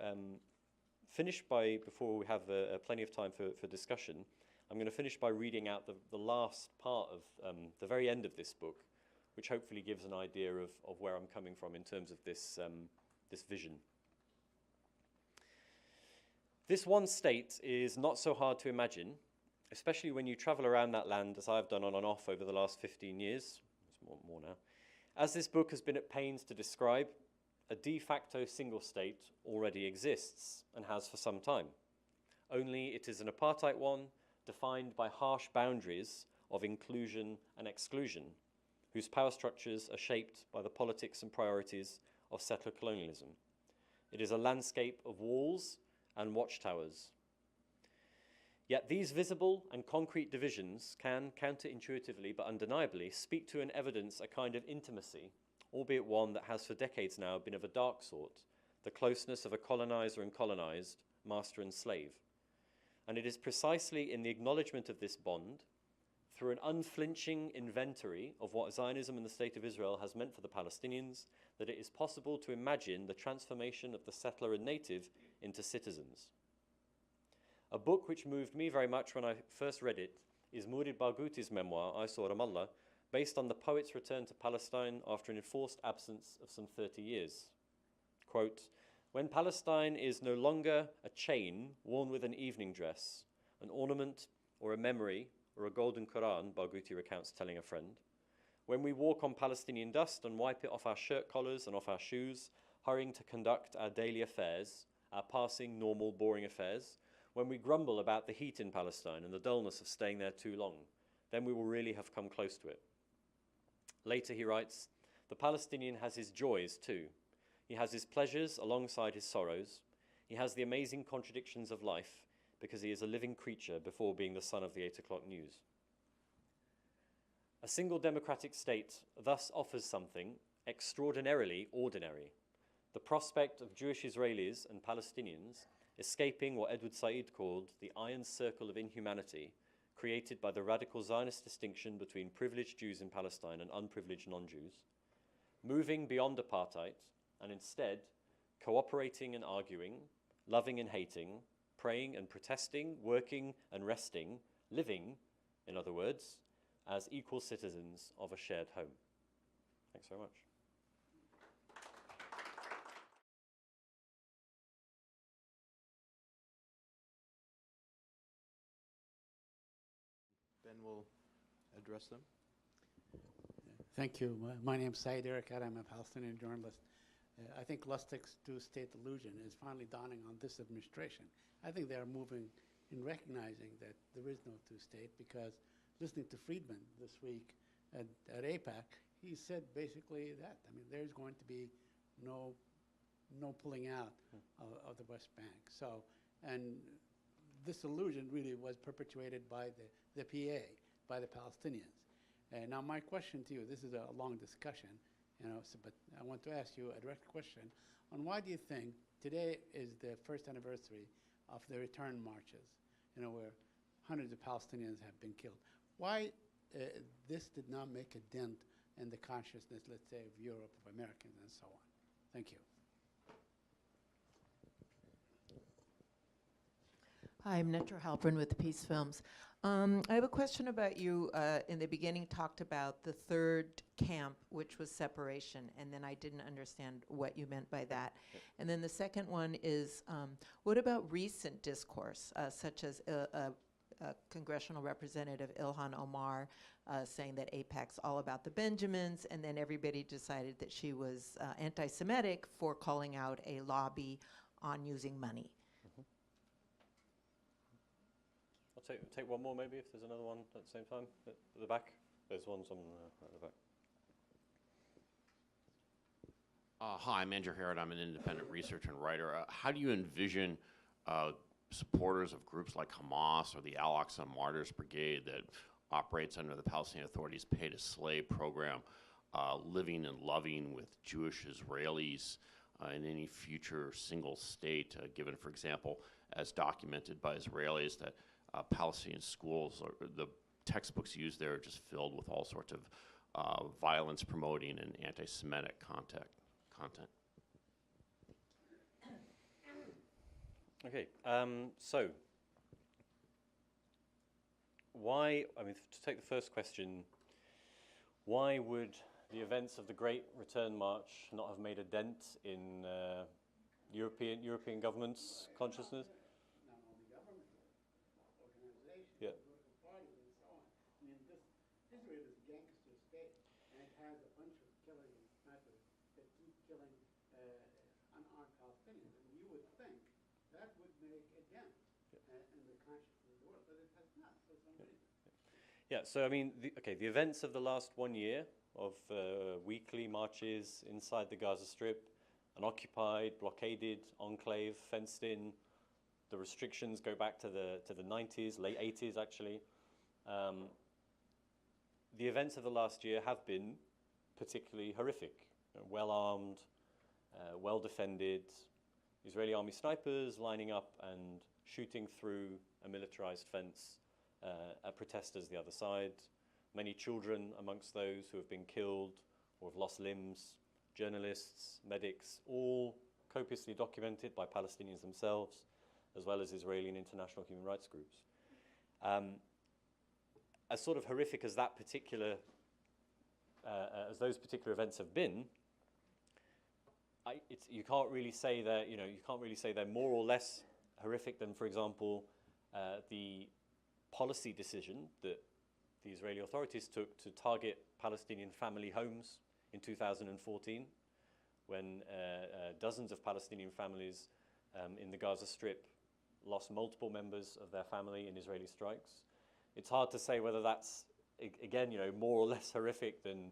finish by, before we have plenty of time for discussion, I'm going to finish by reading out the last part of the very end of this book, which hopefully gives an idea of where I'm coming from in terms of this vision. This one state is not so hard to imagine, especially when you travel around that land, as I've done on and off over the last 15 years. It's more now. As this book has been at pains to describe, a de facto single state already exists and has for some time. Only it is an apartheid one, defined by harsh boundaries of inclusion and exclusion, whose power structures are shaped by the politics and priorities of settler colonialism. It is a landscape of walls and watchtowers. Yet these visible and concrete divisions can, counterintuitively but undeniably, speak to and evidence a kind of intimacy, albeit one that has for decades now been of a dark sort, the closeness of a colonizer and colonized, master and slave. And it is precisely in the acknowledgement of this bond, through an unflinching inventory of what Zionism and the State of Israel has meant for the Palestinians, that it is possible to imagine the transformation of the settler and native into citizens. A book which moved me very much when I first read it is Mourid Barghouti's memoir, I Saw Ramallah, based on the poet's return to Palestine after an enforced absence of some 30 years. Quote, "When Palestine is no longer a chain worn with an evening dress, an ornament or a memory or a golden Quran, Barghouti recounts telling a friend. When we walk on Palestinian dust and wipe it off our shirt collars and off our shoes, hurrying to conduct our daily affairs, our passing, normal, boring affairs, when we grumble about the heat in Palestine and the dullness of staying there too long, then we will really have come close to it. Later he writes, the Palestinian has his joys too. He has his pleasures alongside his sorrows. He has the amazing contradictions of life because he is a living creature before being the son of the 8 o'clock news. A single democratic state thus offers something extraordinarily ordinary, the prospect of Jewish Israelis and Palestinians escaping what Edward Said called the iron circle of inhumanity created by the radical Zionist distinction between privileged Jews in Palestine and unprivileged non-Jews, moving beyond apartheid and instead cooperating and arguing, loving and hating, praying and protesting, working and resting, living, in other words, as equal citizens of a shared home. Thanks very much. Ben will address them. Thank you. My name is Saeed Erekat. I'm a Palestinian journalist. I think Lustig's two-state illusion is finally dawning on this administration. I think they are moving in recognizing that there is no two-state, because listening to Friedman this week at AIPAC, he said basically that. I mean, there's going to be no pulling out of the West Bank. So, and this illusion really was perpetuated by the PA, by the Palestinians. Now my question to you, this is a long discussion, but I want to ask you a direct question on why do you think today is the first anniversary of the return marches, where hundreds of Palestinians have been killed. Why this did not make a dent in the consciousness, let's say, of Europe, of Americans, and so on? Thank you. Hi, I'm Netra Halpern with the Peace Films. I have a question about you. In the beginning, talked about the third camp, which was separation, and then I didn't understand what you meant by that. And then the second one is, what about recent discourse, such as Congressional Representative Ilhan Omar saying that AIPAC's all about the Benjamins, and then everybody decided that she was anti-Semitic for calling out a lobby on using money. I'll take one more maybe if there's another one at the same time at the back. There's one at the back. Hi, I'm Andrew Harrod. I'm an independent researcher and writer. How do you envision supporters of groups like Hamas or the Al-Aqsa Martyrs Brigade that operates under the Palestinian Authority's pay-to-slave program living and loving with Jewish Israelis in any future single state, given, for example, as documented by Israelis, that Palestinian schools, or the textbooks used there, are just filled with all sorts of violence promoting and anti-Semitic content. Okay, so why, to take the first question, why would the events of the Great Return March not have made a dent in European governments' consciousness? Not only government, organizations, Yeah. political parties, and so on. I mean, Israel is a gangster state, and it has a bunch of killing methods that keep killing unarmed Palestinians. And you would think that would make a dent in the consciousness of the world, but it has not for some reason. Yeah, so the events of the last 1 year of weekly marches inside the Gaza Strip, an occupied, blockaded enclave, fenced in. The restrictions go back to the 90s, late 80s actually. The events of the last year have been particularly horrific. Well-armed, well-defended Israeli army snipers lining up and shooting through a militarized fence at protesters the other side. Many children amongst those who have been killed or have lost limbs, journalists, medics, all copiously documented by Palestinians themselves, as well as Israeli and international human rights groups. As sort of horrific as that particular, as those particular events have been, you can't really say that, you can't really say they're more or less horrific than, for example, the policy decision that the Israeli authorities took to target Palestinian family homes in 2014, when dozens of Palestinian families in the Gaza Strip lost multiple members of their family in Israeli strikes. It's hard to say whether that's, again, more or less horrific than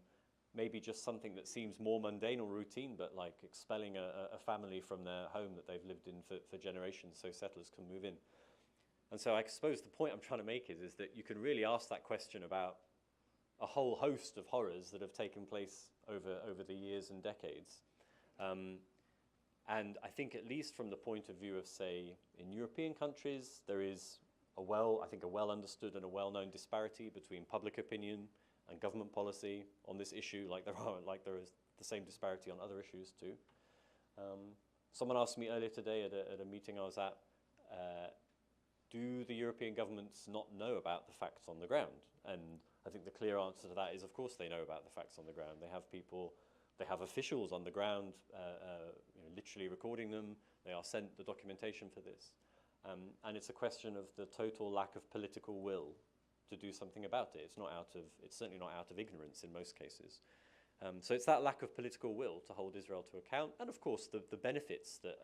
maybe just something that seems more mundane or routine, but like expelling a family from their home that they've lived in for generations so settlers can move in. And so I suppose the point I'm trying to make is that you can really ask that question about a whole host of horrors that have taken place over the years and decades. And I think, at least from the point of view of, say, in European countries, there is a well understood and a well-known disparity between public opinion and government policy on this issue, like there is the same disparity on other issues too. Someone asked me earlier today at a meeting I was at, do the European governments not know about the facts on the ground? And I think the clear answer to that is, of course, they know about the facts on the ground. They have people, they have officials on the ground, literally recording them. They are sent the documentation for this. And it's a question of the total lack of political will to do something about it. It's certainly not out of ignorance in most cases. So it's that lack of political will to hold Israel to account, and of course the benefits that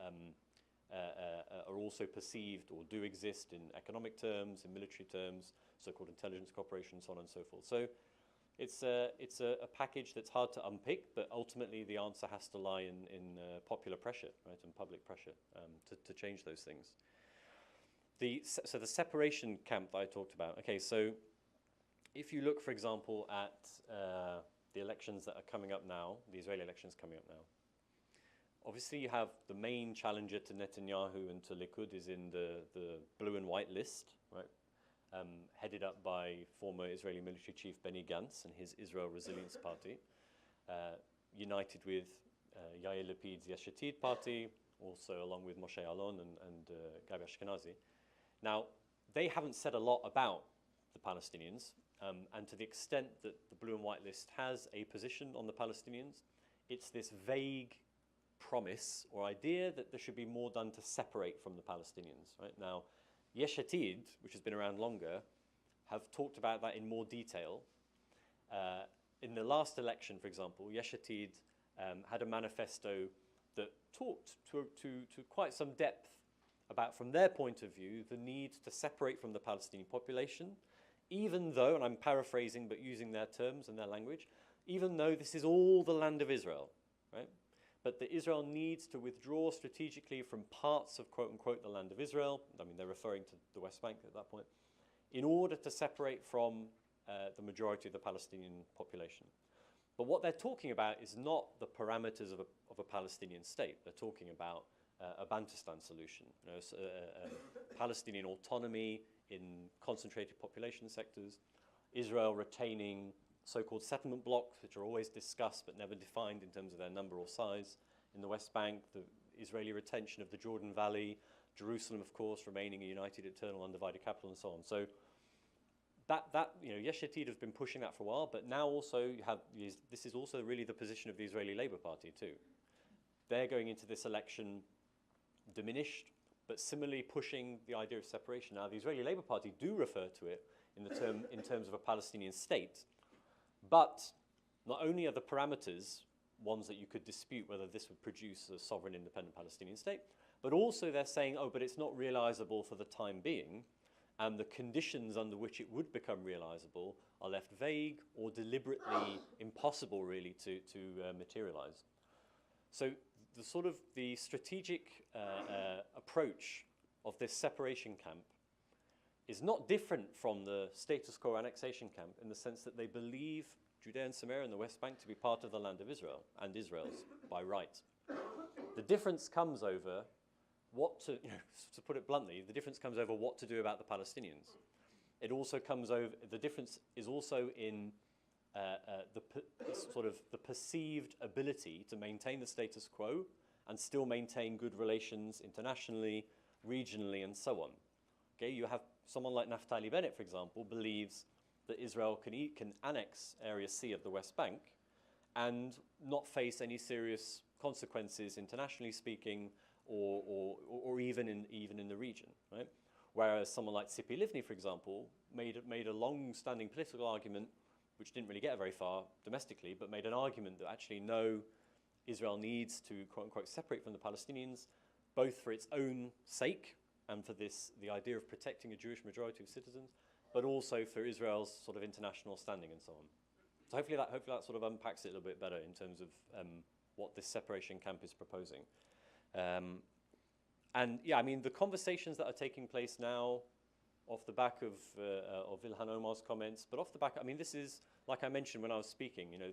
are also perceived or do exist in economic terms, in military terms, so-called intelligence cooperation, so on and so forth. So it's a package that's hard to unpick, but ultimately the answer has to lie in popular pressure, right, and public pressure to change those things. So the separation camp that I talked about, okay, so if you look, for example, at the elections that are coming up now, the Israeli elections coming up now, obviously you have the main challenger to Netanyahu and to Likud is in the blue and white list, right, headed up by former Israeli military chief Benny Gantz and his Israel Resilience Party, united with Yair Lapid's Yesh Atid party, also along with Moshe Alon and Gabi Ashkenazi. Now, they haven't said a lot about the Palestinians, and to the extent that the blue and white list has a position on the Palestinians, it's this vague promise or idea that there should be more done to separate from the Palestinians. Right? Now, Yesh Atid, which has been around longer, have talked about that in more detail. In the last election, for example, Yesh Atid had a manifesto that talked to quite some depth about, from their point of view, the need to separate from the Palestinian population, even though, and I'm paraphrasing but using their terms and their language, even though this is all the land of Israel, right? But that Israel needs to withdraw strategically from parts of, quote unquote, the land of Israel, I mean, they're referring to the West Bank at that point, in order to separate from the majority of the Palestinian population. But what they're talking about is not the parameters of a Palestinian state. They're talking about a Bantustan solution, Palestinian autonomy in concentrated population sectors, Israel retaining so-called settlement blocks, which are always discussed but never defined in terms of their number or size in the West Bank, the Israeli retention of the Jordan Valley, Jerusalem, of course, remaining a united, eternal, undivided capital, and so on. So that Yesh Atid have been pushing that for a while, but now also you have this is also really the position of the Israeli Labour Party too. They're going into this election diminished, but similarly pushing the idea of separation. Now, the Israeli Labour Party do refer to it in terms of a Palestinian state, but not only are the parameters ones that you could dispute whether this would produce a sovereign independent Palestinian state, but also they're saying, oh, but it's not realizable for the time being, and the conditions under which it would become realizable are left vague or deliberately impossible really to materialize. So the strategic approach of this separation camp is not different from the status quo annexation camp in the sense that they believe Judea and Samaria and the West Bank to be part of the land of Israel and Israel's by right. The difference comes over to put it bluntly, the difference comes over what to do about the Palestinians. It also comes over, the difference is also in the perceived ability to maintain the status quo and still maintain good relations internationally, regionally, and so on. Okay, you have someone like Naftali Bennett, for example, believes that Israel can annex Area C of the West Bank and not face any serious consequences, internationally speaking, or even in the region, right? Whereas someone like Tzipi Livni, for example, made a long-standing political argument, which didn't really get very far domestically, but made an argument that actually no, Israel needs to, quote unquote, separate from the Palestinians, both for its own sake and for the idea of protecting a Jewish majority of citizens, but also for Israel's sort of international standing and so on. So hopefully that sort of unpacks it a little bit better in terms of what this separation camp is proposing. And yeah, I mean, the conversations that are taking place now off the back of Ilhan Omar's comments, but off the back, I mean, this is, like I mentioned when I was speaking, you know,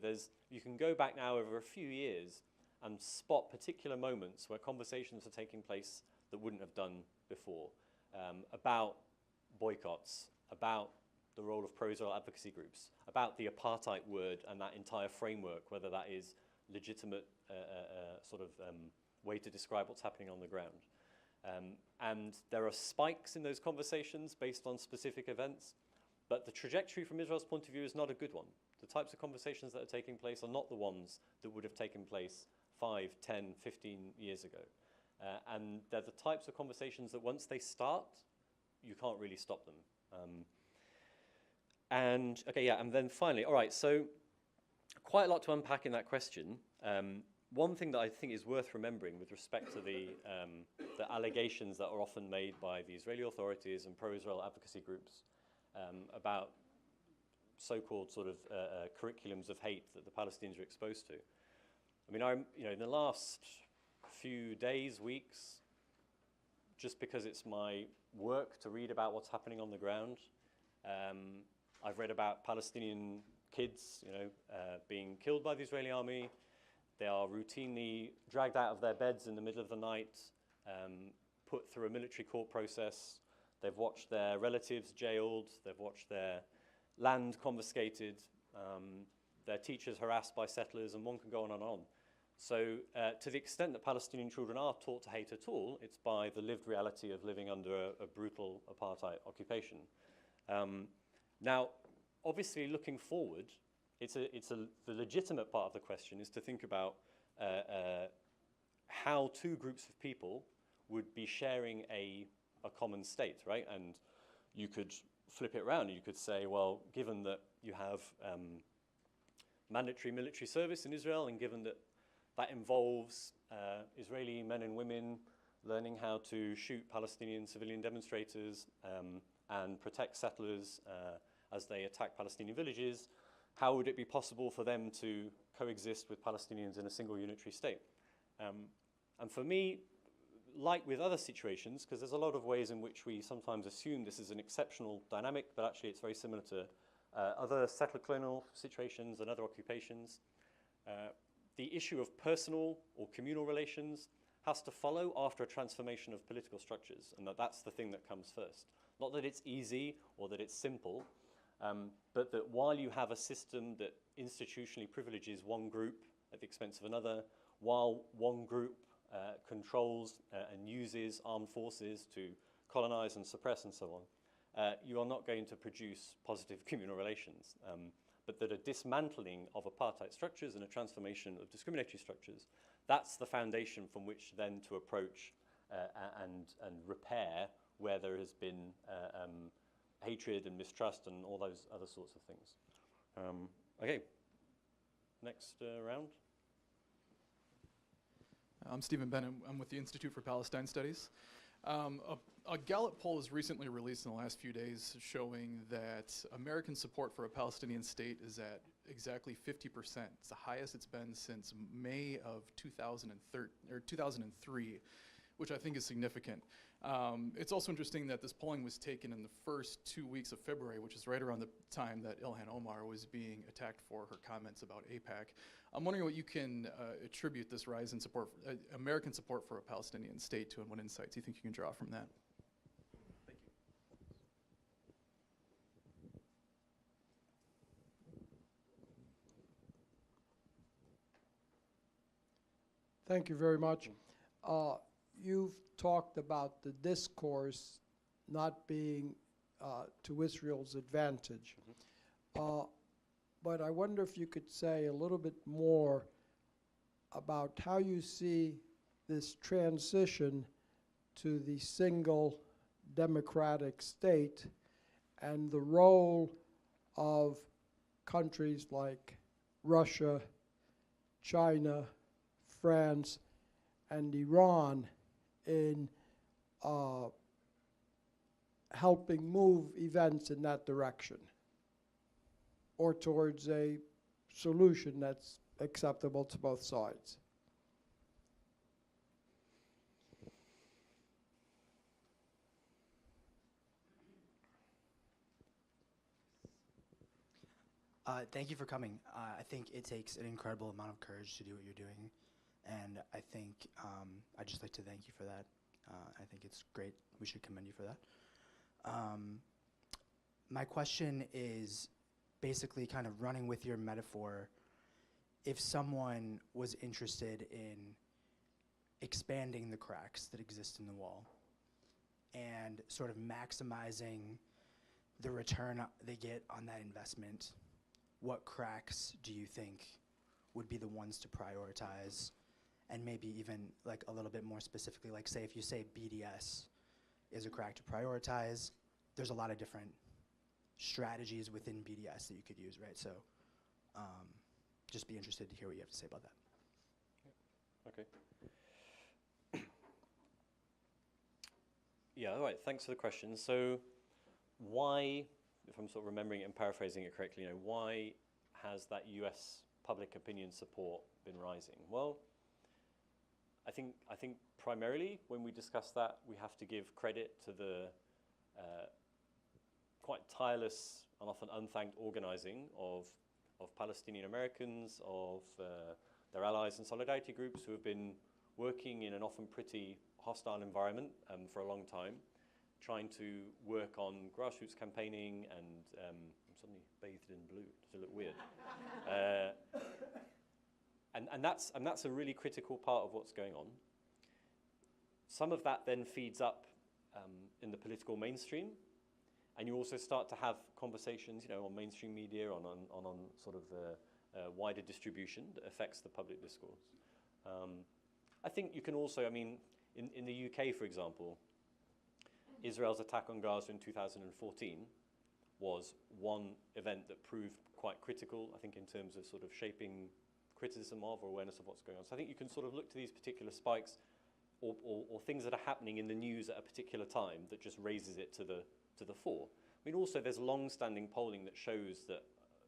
you can go back now over a few years and spot particular moments where conversations are taking place that wouldn't have done before, about boycotts, about the role of pro-Israel advocacy groups, about the apartheid word and that entire framework, whether that is legitimate way to describe what's happening on the ground. And there are spikes in those conversations based on specific events, but the trajectory from Israel's point of view is not a good one. The types of conversations that are taking place are not the ones that would have taken place 5, 10, 15 years ago. And they're the types of conversations that once they start, you can't really stop them. And then finally, all right, so quite a lot to unpack in that question. One thing that I think is worth remembering with respect to the allegations that are often made by the Israeli authorities and pro-Israel advocacy groups about so-called sort of curriculums of hate that the Palestinians are exposed to. I mean, in the last few days, weeks, just because it's my work to read about what's happening on the ground, I've read about Palestinian kids, being killed by the Israeli army. They are routinely dragged out of their beds in the middle of the night, put through a military court process. They've watched their relatives jailed. They've watched their land confiscated, their teachers harassed by settlers, and one can go on and on. So to the extent that Palestinian children are taught to hate at all, it's by the lived reality of living under a brutal apartheid occupation. Now, obviously, looking forward, the legitimate part of the question is to think about how two groups of people would be sharing a common state, right? And you could flip it around. You could say, well, given that you have mandatory military service in Israel, and given that that involves Israeli men and women learning how to shoot Palestinian civilian demonstrators and protect settlers as they attack Palestinian villages, how would it be possible for them to coexist with Palestinians in a single unitary state? And for me, like with other situations, because there's a lot of ways in which we sometimes assume this is an exceptional dynamic, but actually it's very similar to other settler colonial situations and other occupations, the issue of personal or communal relations has to follow after a transformation of political structures, and that's the thing that comes first. Not that it's easy or that it's simple, but that while you have a system that institutionally privileges one group at the expense of another, while one group controls and uses armed forces to colonize and suppress and so on, you are not going to produce positive communal relations. But that a dismantling of apartheid structures and a transformation of discriminatory structures, that's the foundation from which then to approach and repair where there has been hatred and mistrust and all those other sorts of things. Okay, next round. I'm Stephen Bennett. I'm with the Institute for Palestine Studies. A Gallup poll was recently released in the last few days showing that American support for a Palestinian state is at exactly 50%. It's the highest it's been since May of 2003, which I think is significant. It's also interesting that this polling was taken in the first 2 weeks of February, which is right around the time that Ilhan Omar was being attacked for her comments about AIPAC. I'm wondering what you can attribute this rise in support, American support for a Palestinian state to, and what insights you think you can draw from that. Thank you. Thank you very much. You've talked about the discourse not being to Israel's advantage. But I wonder if you could say a little bit more about how you see this transition to the single democratic state, and the role of countries like Russia, China, France, and Iran in helping move events in that direction, or towards a solution that's acceptable to both sides. Thank you for coming. I think it takes an incredible amount of courage to do what you're doing, and I think I'd just like to thank you for that. I think it's great. We should commend you for that. My question is basically kind of running with your metaphor. If someone was interested in expanding the cracks that exist in the wall and sort of maximizing the return they get on that investment, what cracks do you think would be the ones to prioritize? And maybe even like a little bit more specifically, like say if you say BDS is a crack to prioritize, there's a lot of different strategies within BDS that you could use, right? So just be interested to hear what you have to say about that. Okay. Yeah, all right, thanks for the question. So why, if I'm sort of remembering it and paraphrasing it correctly, you know, why has that US public opinion support been rising? Well, I think primarily when we discuss that, we have to give credit to the quite tireless and often unthanked organizing of Palestinian Americans, of their allies and solidarity groups who have been working in an often pretty hostile environment for a long time, trying to work on grassroots campaigning and I'm suddenly bathed in blue. Does it look weird? And that's a really critical part of what's going on. Some of that then feeds up in the political mainstream, and you also start to have conversations, you know, on mainstream media, on sort of wider distribution that affects the public discourse. I think you can also, I mean, in the UK, for example, Israel's attack on Gaza in 2014 was one event that proved quite critical, I think, in terms of sort of shaping criticism of or awareness of what's going on. So I think you can sort of look to these particular spikes or things that are happening in the news at a particular time that just raises it to the fore. I mean, also there's long-standing polling that shows that,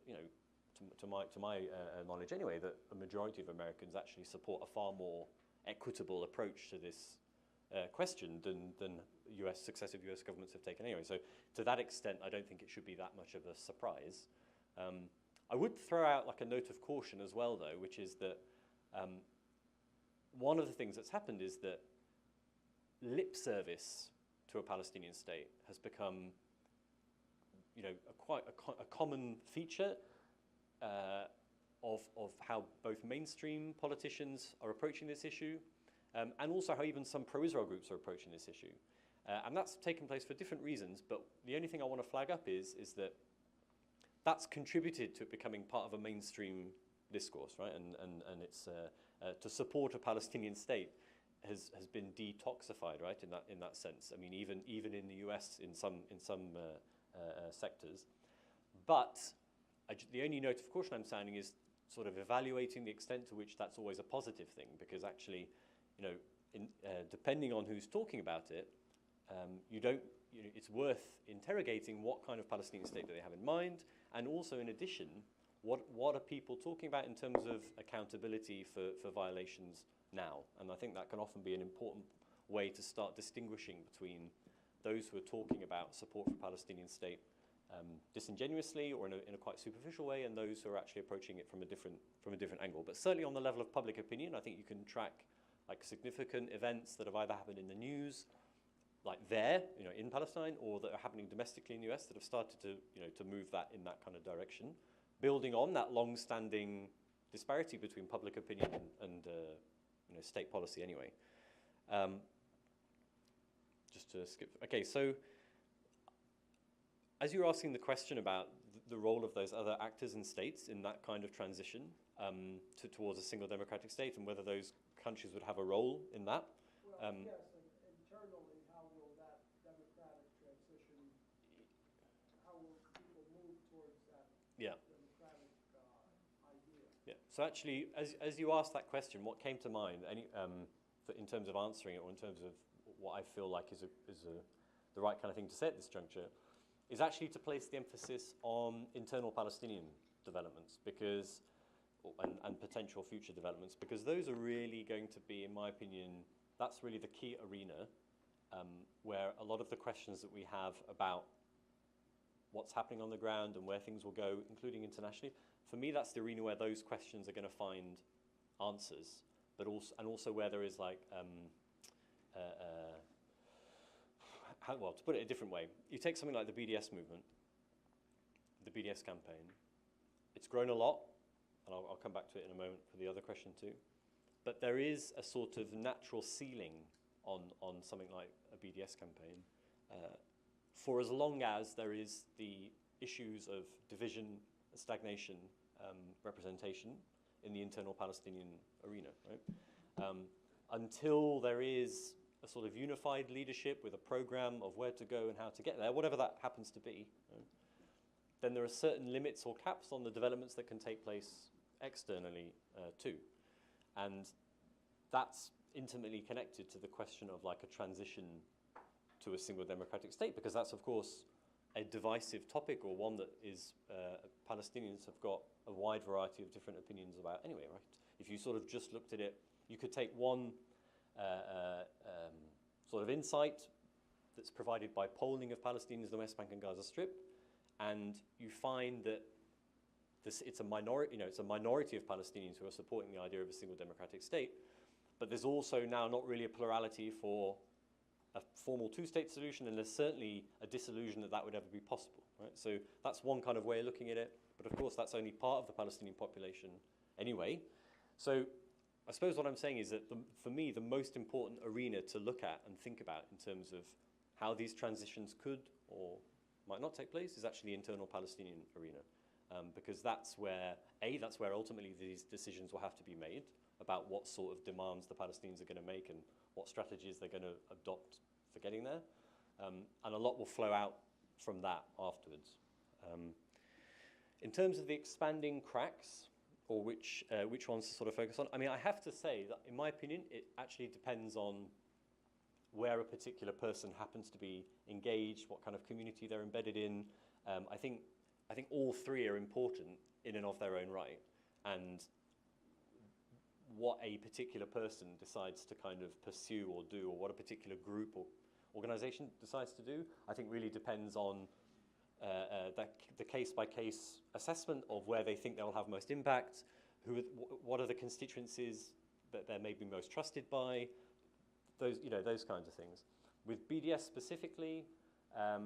you know, to my knowledge anyway, that a majority of Americans actually support a far more equitable approach to this question than successive US governments have taken anyway. So to that extent, I don't think it should be that much of a surprise. I would throw out like a note of caution as well, though, which is that one of the things that's happened is that lip service to a Palestinian state has become, you know, quite a common feature of how both mainstream politicians are approaching this issue, and also how even some pro-Israel groups are approaching this issue. And that's taken place for different reasons, but the only thing I want to flag up is that that's contributed to it becoming part of a mainstream discourse, right? And it's to support a Palestinian state has been detoxified, right? In that sense. I mean, even in the US in some sectors. But the only note of caution I'm sounding is sort of evaluating the extent to which that's always a positive thing, because actually, you know, depending on who's talking about it, it's worth interrogating what kind of Palestinian state do they have in mind, and also in addition, what are people talking about in terms of accountability for violations now? And I think that can often be an important way to start distinguishing between those who are talking about support for Palestinian state disingenuously or in a quite superficial way, and those who are actually approaching it from a different angle. But certainly on the level of public opinion, I think you can track like significant events that have either happened in the news, like there, you know, in Palestine, or that are happening domestically in the US that have started to, you know, to move that in that kind of direction, building on that long-standing disparity between public opinion and you know, state policy anyway. Just to skip. Okay, so as you were asking the question about the role of those other actors and states in that kind of transition towards a single democratic state, and whether those countries would have a role in that. Well, yes, and internally, how will that democratic So actually, as you asked that question, what came to mind, in terms of answering it, or in terms of what I feel like is the right kind of thing to say at this juncture, is actually to place the emphasis on internal Palestinian developments, because, and potential future developments, because those are really going to be, in my opinion, that's really the key arena where a lot of the questions that we have about what's happening on the ground and where things will go, including internationally, for me, that's the arena where those questions are going to find answers, but also where there is like, well, to put it a different way, you take something like the BDS movement, the BDS campaign. It's grown a lot, and I'll come back to it in a moment for the other question too. But there is a sort of natural ceiling on something like a BDS campaign, for as long as there is the issues of division, stagnation, representation in the internal Palestinian arena, right? Until there is a sort of unified leadership with a program of where to go and how to get there, whatever that happens to be, right? Then there are certain limits or caps on the developments that can take place externally too. And that's intimately connected to the question of like a transition to a single democratic state, because that's, of course, a divisive topic, or one that is Palestinians have got a wide variety of different opinions about anyway, right? If you sort of just looked at it, you could take one sort of insight that's provided by polling of Palestinians in the West Bank and Gaza Strip, and you find that it's a minority, it's a minority of Palestinians who are supporting the idea of a single democratic state, but there's also now not really a plurality for a formal two-state solution, and there's certainly a disillusion that would ever be possible, right? So that's one kind of way of looking at it, but of course that's only part of the Palestinian population anyway. So I suppose what I'm saying is that for me, the most important arena to look at and think about in terms of how these transitions could or might not take place is actually the internal Palestinian arena, because that's where ultimately these decisions will have to be made about what sort of demands the Palestinians are going to make and what strategies they're going to adopt for getting there. And a lot will flow out from that afterwards. In terms of the expanding cracks, or which ones to sort of focus on, I mean, I have to say that, in my opinion, it actually depends on where a particular person happens to be engaged, what kind of community they're embedded in. I think all three are important in and of their own right, and what a particular person decides to kind of pursue or do, or what a particular group or organization decides to do, I think really depends on the case-by-case assessment of where they think they'll have most impact, what are the constituencies that they're maybe most trusted by, those kinds of things. With BDS specifically, I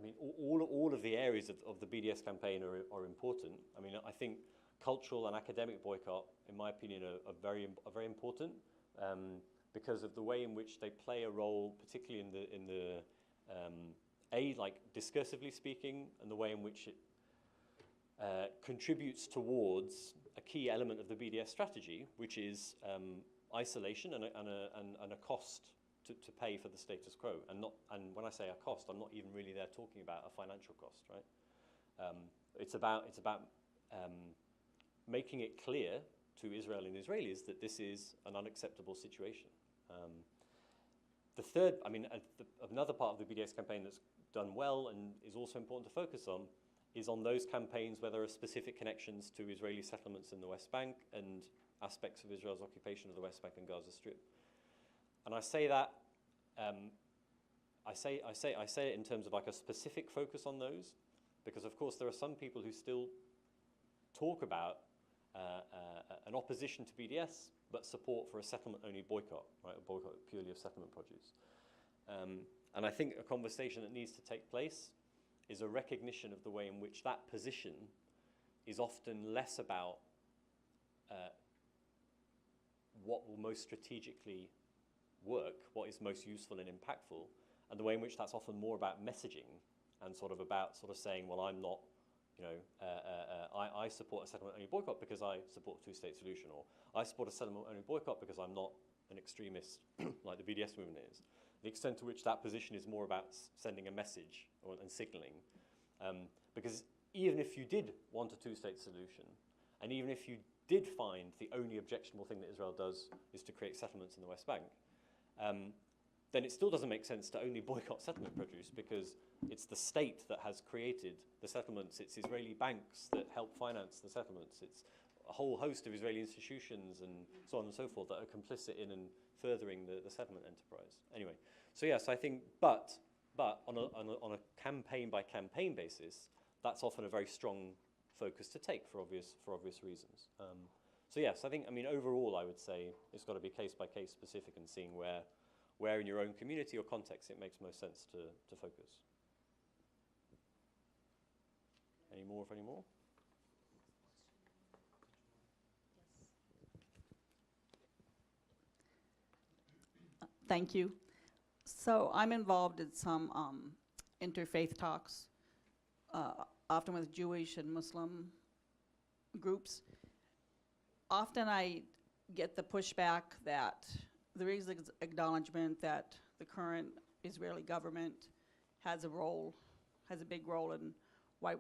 mean, all of the areas of the BDS campaign are important. I mean, I think cultural and academic boycott, in my opinion, are very important because of the way in which they play a role, particularly in the like discursively speaking, and the way in which it contributes towards a key element of the BDS strategy, which is isolation and a cost to pay for the status quo. And when I say a cost, I'm not even really there talking about a financial cost, right? It's about making it clear to Israel and Israelis that this is an unacceptable situation. The third, I mean, another part of the BDS campaign that's done well and is also important to focus on is on those campaigns where there are specific connections to Israeli settlements in the West Bank and aspects of Israel's occupation of the West Bank and Gaza Strip. And I say that, I say it in terms of like a specific focus on those, because of course there are some people who still talk about an opposition to BDS, but support for a settlement-only boycott, right? A boycott purely of settlement produce. And I think a conversation that needs to take place is a recognition of the way in which that position is often less about what will most strategically work, what is most useful and impactful, and the way in which that's often more about messaging and sort of saying, well, I'm not, I support a settlement-only boycott because I support a two-state solution, or I support a settlement-only boycott because I'm not an extremist like the BDS movement is. The extent to which that position is more about sending a message and signaling. Because even if you did want a two-state solution, And even if you did find the only objectionable thing that Israel does is to create settlements in the West Bank, then it still doesn't make sense to only boycott settlement produce, because it's the state that has created the settlements. It's Israeli banks that help finance the settlements. It's a whole host of Israeli institutions and so on and so forth that are complicit in and furthering the settlement enterprise. Anyway, so yes, I think, but on a campaign by campaign basis, that's often a very strong focus to take for obvious reasons. So yes, I think, I mean, overall, I would say it's got to be case by case specific and seeing where in your own community or context it makes most sense to focus. Any more? Thank you. So I'm involved in some interfaith talks, often with Jewish and Muslim groups. Often I get the pushback that there is acknowledgement that the current Israeli government has a big role in why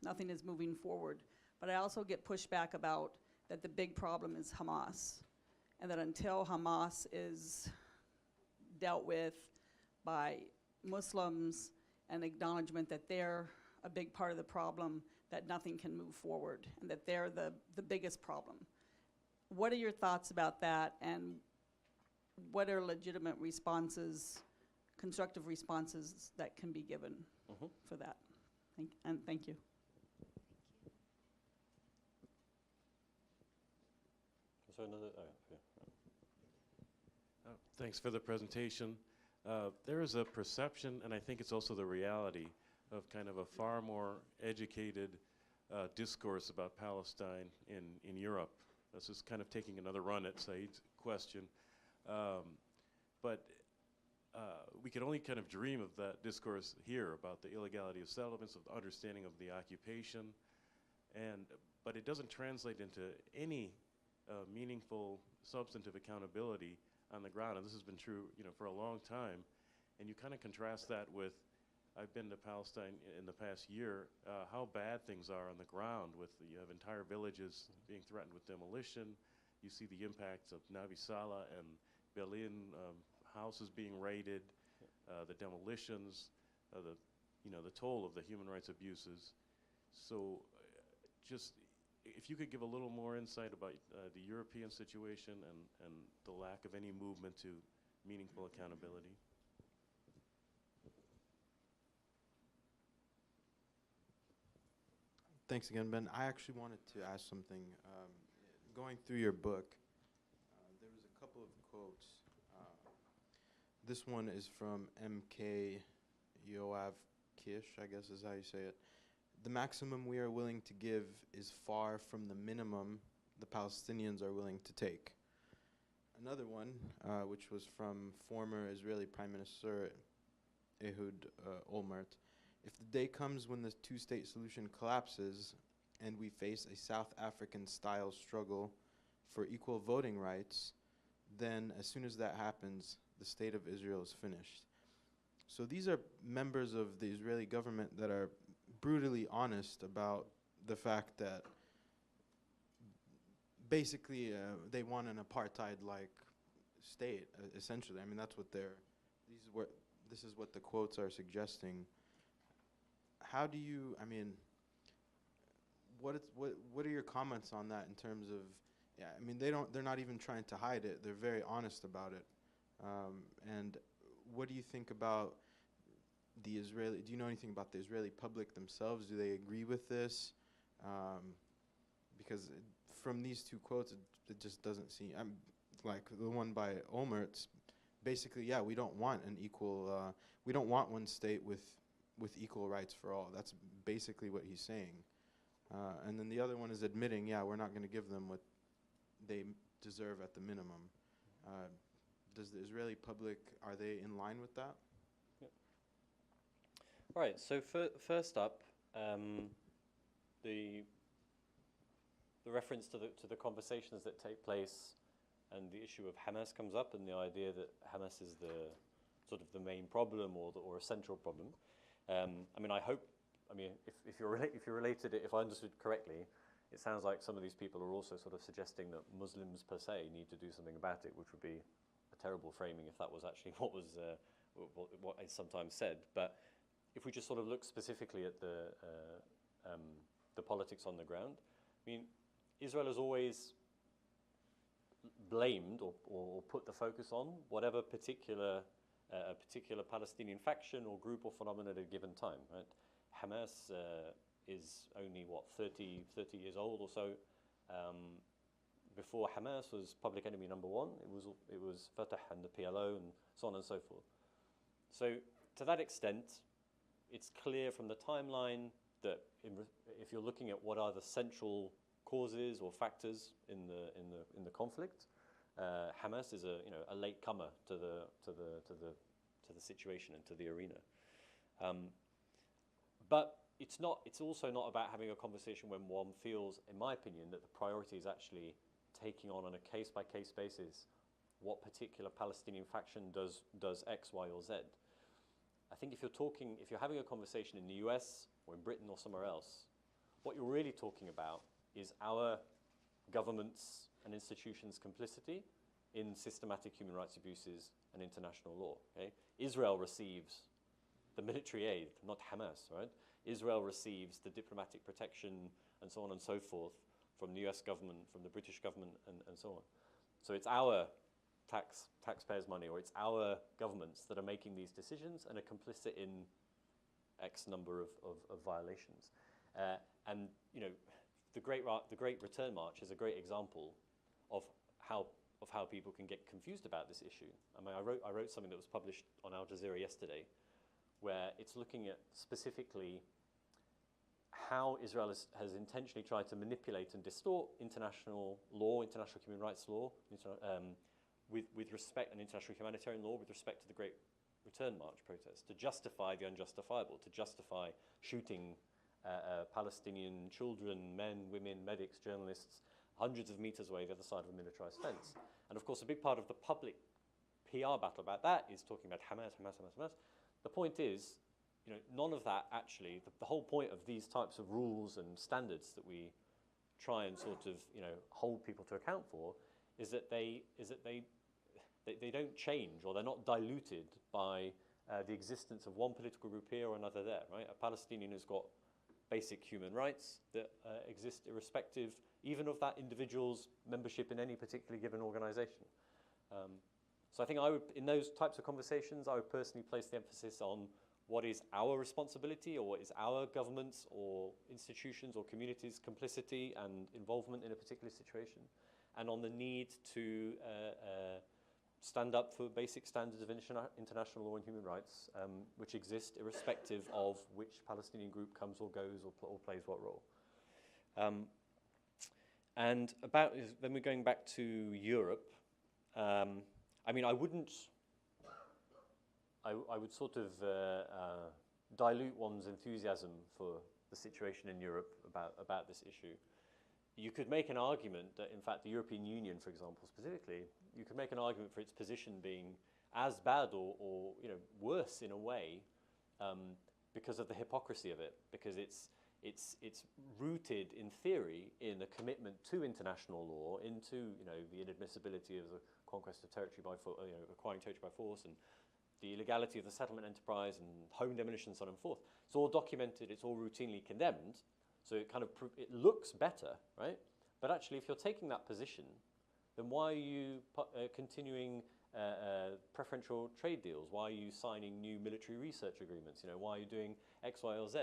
nothing is moving forward. But I also get pushback about that the big problem is Hamas, and that until Hamas is dealt with by Muslims and acknowledgement that they're a big part of the problem, that nothing can move forward, and that they're the biggest problem. What are your thoughts about that, and what are legitimate responses, constructive responses that can be given for that? Thank you. So another, yeah. Thanks for the presentation. There is a perception, and I think it's also the reality, of kind of a far more educated discourse about Palestine in Europe. This is kind of taking another run at Said's question. But we can only kind of dream of that discourse here about the illegality of settlements, of the understanding of the occupation, but it doesn't translate into any meaningful substantive accountability on the ground. And this has been true, for a long time. And you kind of contrast that with, I've been to Palestine in the past year, how bad things are on the ground. You have entire villages being threatened with demolition. You see the impacts of Nabi Salah and Berlin, houses being raided, the demolitions, the toll of the human rights abuses. So just, if you could give a little more insight about the European situation and the lack of any movement to meaningful accountability. Thanks again, Ben. I actually wanted to ask something. Going through your book, there was a couple of quotes. This one is from M.K. Yoav Kish, I guess is how you say it. The maximum we are willing to give is far from the minimum the Palestinians are willing to take. Another one, which was from former Israeli Prime Minister Ehud Olmert. If the day comes when the two-state solution collapses and we face a South African-style struggle for equal voting rights, then as soon as that happens, the state of Israel is finished. So these are members of the Israeli government that are brutally honest about the fact that basically they want an apartheid-like state, essentially. I mean, that's what this is what the quotes are suggesting. How do you, I mean, what are your comments on that in terms of, yeah, I mean, they're not even trying to hide it. They're very honest about it. And what do you think about do you know anything about the Israeli public themselves? Do they agree with this? Because from these two quotes, it just doesn't seem, like the one by Olmert, basically, yeah, we don't want an equal, we don't want one state with equal rights for all. That's basically what he's saying. And then the other one is admitting, yeah, we're not going to give them what they deserve at the minimum. Does the Israeli public, are they in line with that? Yep. All right, so first up, the reference to the conversations that take place and the issue of Hamas comes up, and the idea that Hamas is the sort of the main problem or a central problem. I mean, I hope I mean, if you related it, if I understood correctly, it sounds like some of these people are also sort of suggesting that Muslims per se need to do something about it, which would be a terrible framing if that was actually what is sometimes said. But if we just sort of look specifically at the politics on the ground, I mean, Israel has always blamed or put the focus on whatever particular Palestinian faction or group or phenomenon at a given time. Right? Hamas is only, what, 30 years old or so. Before Hamas was public enemy number one, it was Fatah and the PLO and so on and so forth. So to that extent, it's clear from the timeline that if you're looking at what are the central causes or factors in the conflict, Hamas is a late comer to the situation and to the arena. But it's also not about having a conversation when one feels, in my opinion, that the priority is actually taking on a case-by-case basis what particular Palestinian faction does X, Y, or Z. I think if you're having a conversation in the US or in Britain or somewhere else, what you're really talking about is our governments and institutions' complicity in systematic human rights abuses and international law. Okay? Israel receives the military aid, not Hamas, right? Israel receives the diplomatic protection and so on and so forth from the US government, from the British government, and so on. So it's our taxpayers' money, or it's our governments that are making these decisions and are complicit in X number of violations. And the Great Return March is a great example of how people can get confused about this issue. I mean, I wrote something that was published on Al Jazeera yesterday, where it's looking at specifically how Israel has intentionally tried to manipulate and distort international law, international human rights law, with respect, and international humanitarian law with respect to the Great Return March protests, to justify the unjustifiable, to justify shooting Palestinian children, men, women, medics, journalists, hundreds of meters away the other side of a militarized fence. And of course, a big part of the public PR battle about that is talking about Hamas. The point is, none of that actually, the whole point of these types of rules and standards that we try and sort of, hold people to account for is that they don't change, or they're not diluted by the existence of one political group here or another there, right? A Palestinian has got basic human rights that exist irrespective even of that individual's membership in any particularly given organization. So I think in those types of conversations, I would personally place the emphasis on what is our responsibility, or what is our governments or institutions or communities' complicity and involvement in a particular situation, and on the need to stand up for basic standards of international law and human rights, which exist irrespective of which Palestinian group comes or goes or plays what role. And then we're going back to Europe. I mean, I would sort of dilute one's enthusiasm for the situation in Europe about this issue. You could make an argument that, in fact, the European Union, for example, specifically, you could make an argument for its position being as bad or worse in a way because of the hypocrisy of it, because it's rooted in theory in a commitment to international law, into the inadmissibility of the conquest of territory by acquiring territory by force, and the illegality of the settlement enterprise and home demolition, so on and forth. It's all documented. It's all routinely condemned. So it kind of it looks better, right? But actually, if you're taking that position, then why are you continuing preferential trade deals? Why are you signing new military research agreements? Why are you doing X, Y, or Z?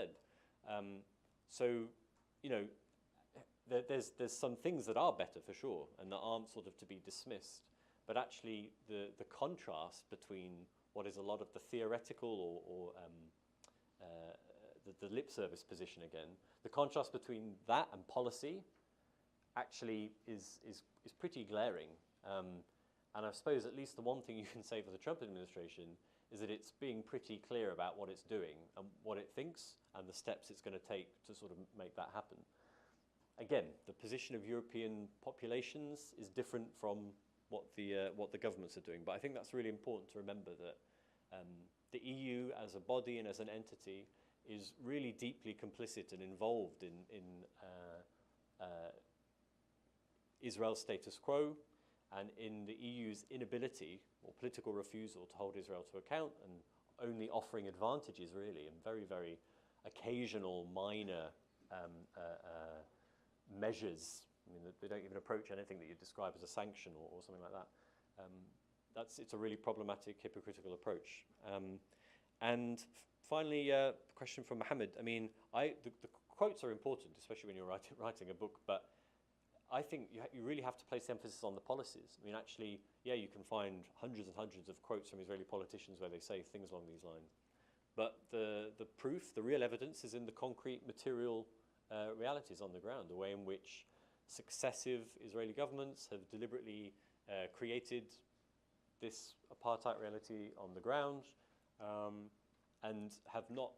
There's some things that are better for sure, and that aren't sort of to be dismissed. But actually, the contrast between what is a lot of the theoretical or the lip service position again, the contrast between that and policy actually is pretty glaring. And I suppose at least the one thing you can say for the Trump administration is that it's being pretty clear about what it's doing and what it thinks and the steps it's going to take to sort of make that happen. Again, the position of European populations is different from what the governments are doing. But I think that's really important to remember, that the EU as a body and as an entity is really deeply complicit and involved in Israel's status quo and in the EU's inability or political refusal to hold Israel to account, and only offering advantages really, and very, very occasional minor measures. I mean, they don't even approach anything that you describe as a sanction or something like that. It's a really problematic, hypocritical approach. And finally, a question from Mohammed. I mean, the quotes are important, especially when you're writing a book, but I think you really have to place emphasis on the policies. I mean, actually, yeah, you can find hundreds and hundreds of quotes from Israeli politicians where they say things along these lines. But the proof, the real evidence is in the concrete material realities on the ground, the way in which successive Israeli governments have deliberately created this apartheid reality on the ground, and have not,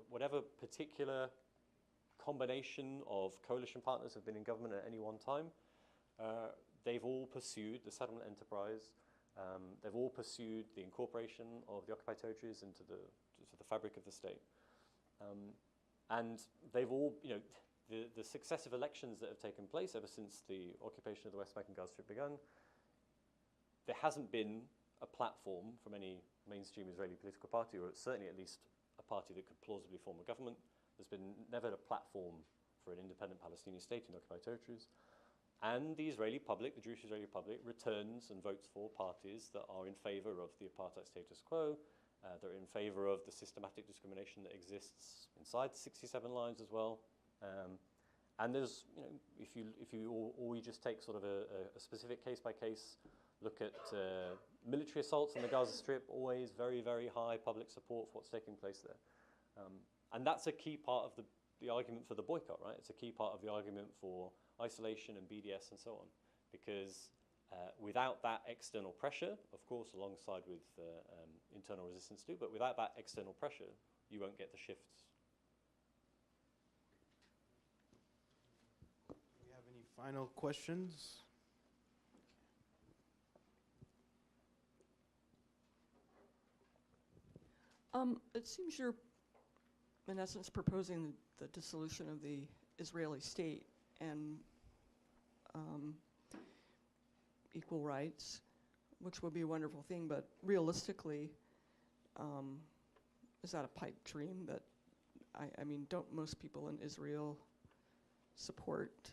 whatever particular combination of coalition partners have been in government at any one time, they've all pursued the settlement enterprise, they've all pursued the incorporation of the occupied territories into the fabric of the state. And they've all, the successive elections that have taken place ever since the occupation of the West Bank and Gaza Strip began, there hasn't been a platform from any mainstream Israeli political party, or certainly at least a party that could plausibly form a government. There's been never a platform for an independent Palestinian state in occupied territories. And the Israeli public, the Jewish Israeli public, returns and votes for parties that are in favor of the apartheid status quo, that are in favor of the systematic discrimination that exists inside the 67 lines as well. And there's, if you just take sort of a specific case-by-case look at military assaults in the Gaza Strip, always very, very high public support for what's taking place there. And that's a key part of the argument for the boycott, right? It's a key part of the argument for isolation and BDS and so on. Because without that external pressure, of course, alongside with internal resistance too, but without that external pressure, you won't get the shifts. Do we have any final questions? It seems you're, in essence, proposing the dissolution of the Israeli state and equal rights, which would be a wonderful thing, but realistically, is that a pipe dream that, I mean, don't most people in Israel support,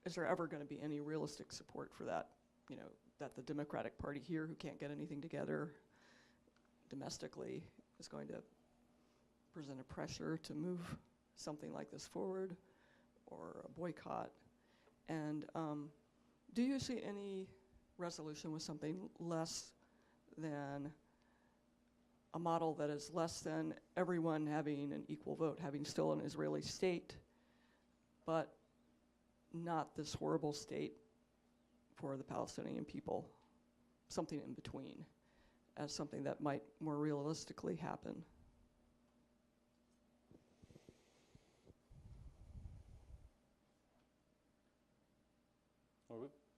is there ever going to be any realistic support for that, that the Democratic Party here, who can't get anything together domestically, is going to present a pressure to move something like this forward, or a boycott? And do you see any resolution with something less than a model that is less than everyone having an equal vote, having still an Israeli state, but not this horrible state for the Palestinian people, something in between, as something that might more realistically happen?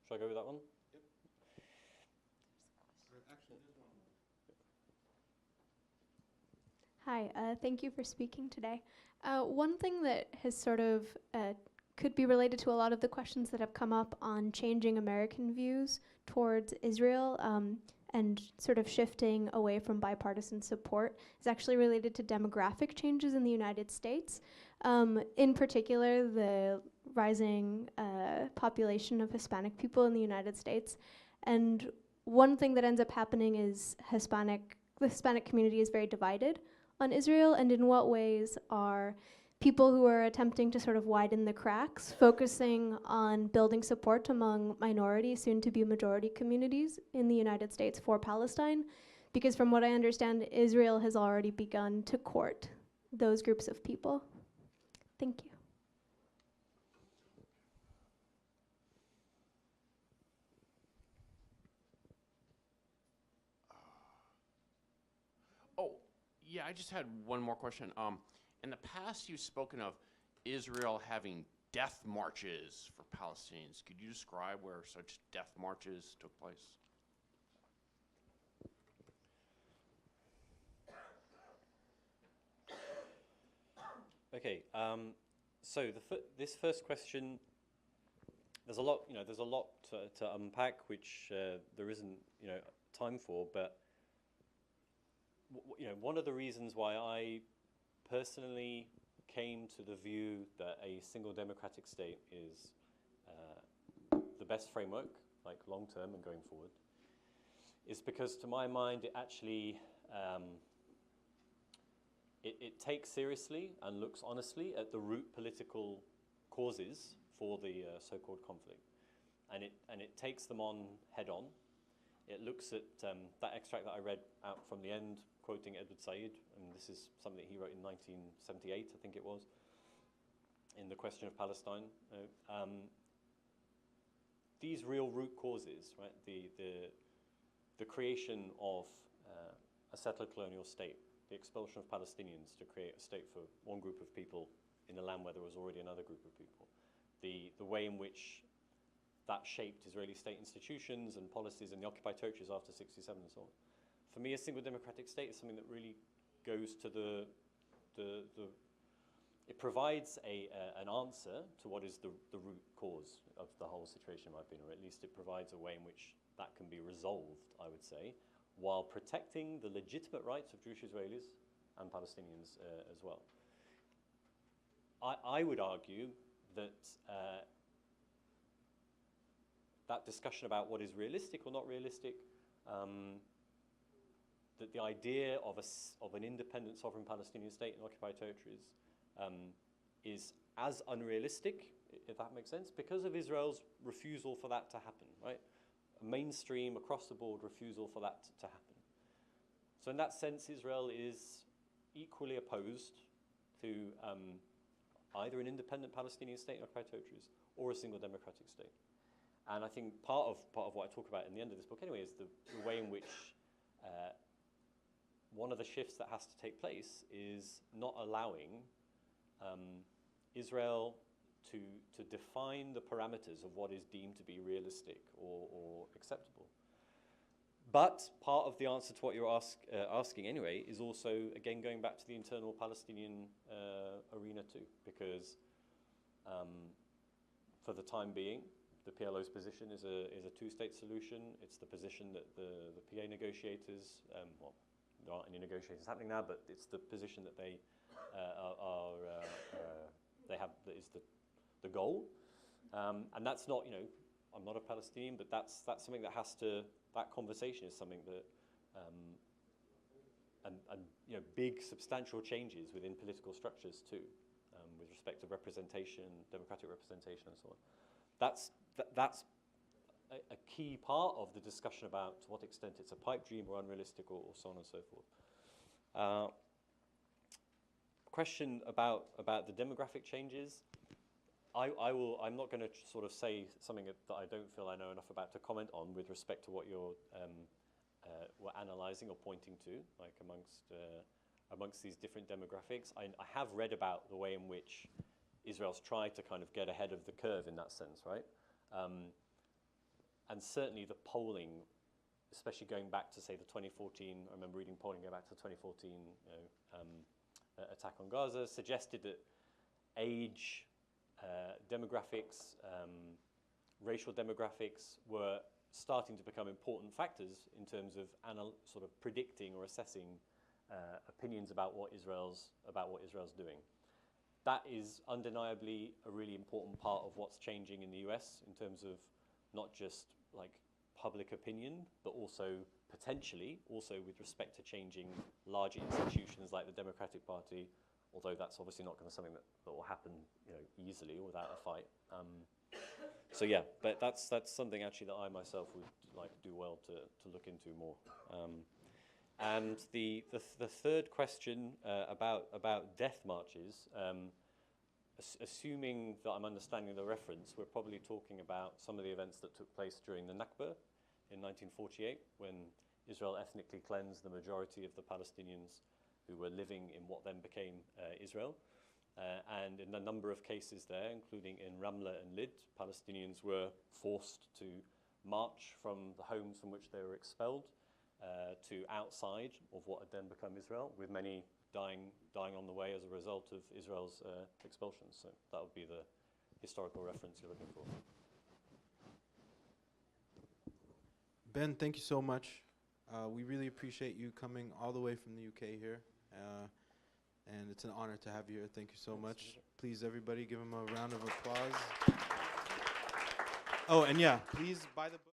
Should I go with that one? Yep. Actually, there's one more. Hi, thank you for speaking today. One thing that has sort of could be related to a lot of the questions that have come up on changing American views towards Israel and sort of shifting away from bipartisan support is actually related to demographic changes in the United States. In particular, the rising population of Hispanic people in the United States. And one thing that ends up happening is the Hispanic community is very divided on Israel, and in what ways are people who are attempting to sort of widen the cracks focusing on building support among minority, soon-to-be majority communities in the United States for Palestine? Because from what I understand, Israel has already begun to court those groups of people. Thank you. Yeah, I just had one more question. In the past, you've spoken of Israel having death marches for Palestinians. Could you describe where such death marches took place? Okay. So this first question, there's a lot, there's a lot to unpack, which there isn't, time for. But one of the reasons why I personally came to the view that a single democratic state is the best framework, like long term and going forward, is because to my mind it actually it takes seriously and looks honestly at the root political causes for the so-called conflict, and it takes them on head on. It looks at that extract that I read out from the end, quoting Edward Said, and this is something that he wrote in 1978, I think it was, in The Question of Palestine. These real root causes, right? The creation of a settler colonial state, the expulsion of Palestinians to create a state for one group of people in a land where there was already another group of people, the way in which that shaped Israeli state institutions and policies in the occupied territories after 67 and so on. For me, a single democratic state is something that really goes to it provides an answer to what is the root cause of the whole situation, in my opinion, or at least it provides a way in which that can be resolved, I would say, while protecting the legitimate rights of Jewish Israelis and Palestinians as well. I would argue that that discussion about what is realistic or not realistic, that the idea of an independent sovereign Palestinian state in occupied territories is as unrealistic, if that makes sense, because of Israel's refusal for that to happen, right? A mainstream, across the board refusal for that to happen. So in that sense, Israel is equally opposed to either an independent Palestinian state in occupied territories or a single democratic state. And I think part of what I talk about in the end of this book anyway is the way in which one of the shifts that has to take place is not allowing Israel to define the parameters of what is deemed to be realistic or acceptable. But part of the answer to what you're asking anyway is also, again, going back to the internal Palestinian arena too, because for the time being, the PLO's position is a two-state solution. It's the position that the PA negotiators, well, there aren't any negotiations happening now, but it's the position that they they have, that is the goal. And that's not, I'm not a Palestinian, but that's something that has to, that conversation is something that, and big substantial changes within political structures too, with respect to representation, democratic representation and so on. That's a key part of the discussion about to what extent it's a pipe dream or unrealistic or so on and so forth. Question about the demographic changes. I'm not going to sort of say something that I don't feel I know enough about to comment on with respect to what you're were analysing or pointing to, like amongst these different demographics. I have read about the way in which Israel's tried to kind of get ahead of the curve in that sense, right? And certainly the polling, especially going back to, say, the 2014, I remember reading polling going back to the 2014 attack on Gaza, suggested that age, demographics, racial demographics were starting to become important factors in terms of sort of predicting or assessing opinions about what Israel's doing. That is undeniably a really important part of what's changing in the US in terms of not just like public opinion, but also potentially also with respect to changing large institutions like the Democratic Party, although that's obviously not going to be something that will happen easily or without a fight. So yeah, but that's something actually that I myself would like do well to look into more. And the third question about death marches, assuming that I'm understanding the reference, we're probably talking about some of the events that took place during the Nakba in 1948, when Israel ethnically cleansed the majority of the Palestinians who were living in what then became Israel. And in a number of cases there, including in Ramla and Lid, Palestinians were forced to march from the homes from which they were expelled to outside of what had then become Israel, with many dying on the way as a result of Israel's expulsion. So that would be the historical reference you're looking for. Ben, thank you so much. We really appreciate you coming all the way from the UK here. And it's an honor to have you here. Thank you so much. Please, everybody, give him a round of applause. Oh, and yeah, please buy the book.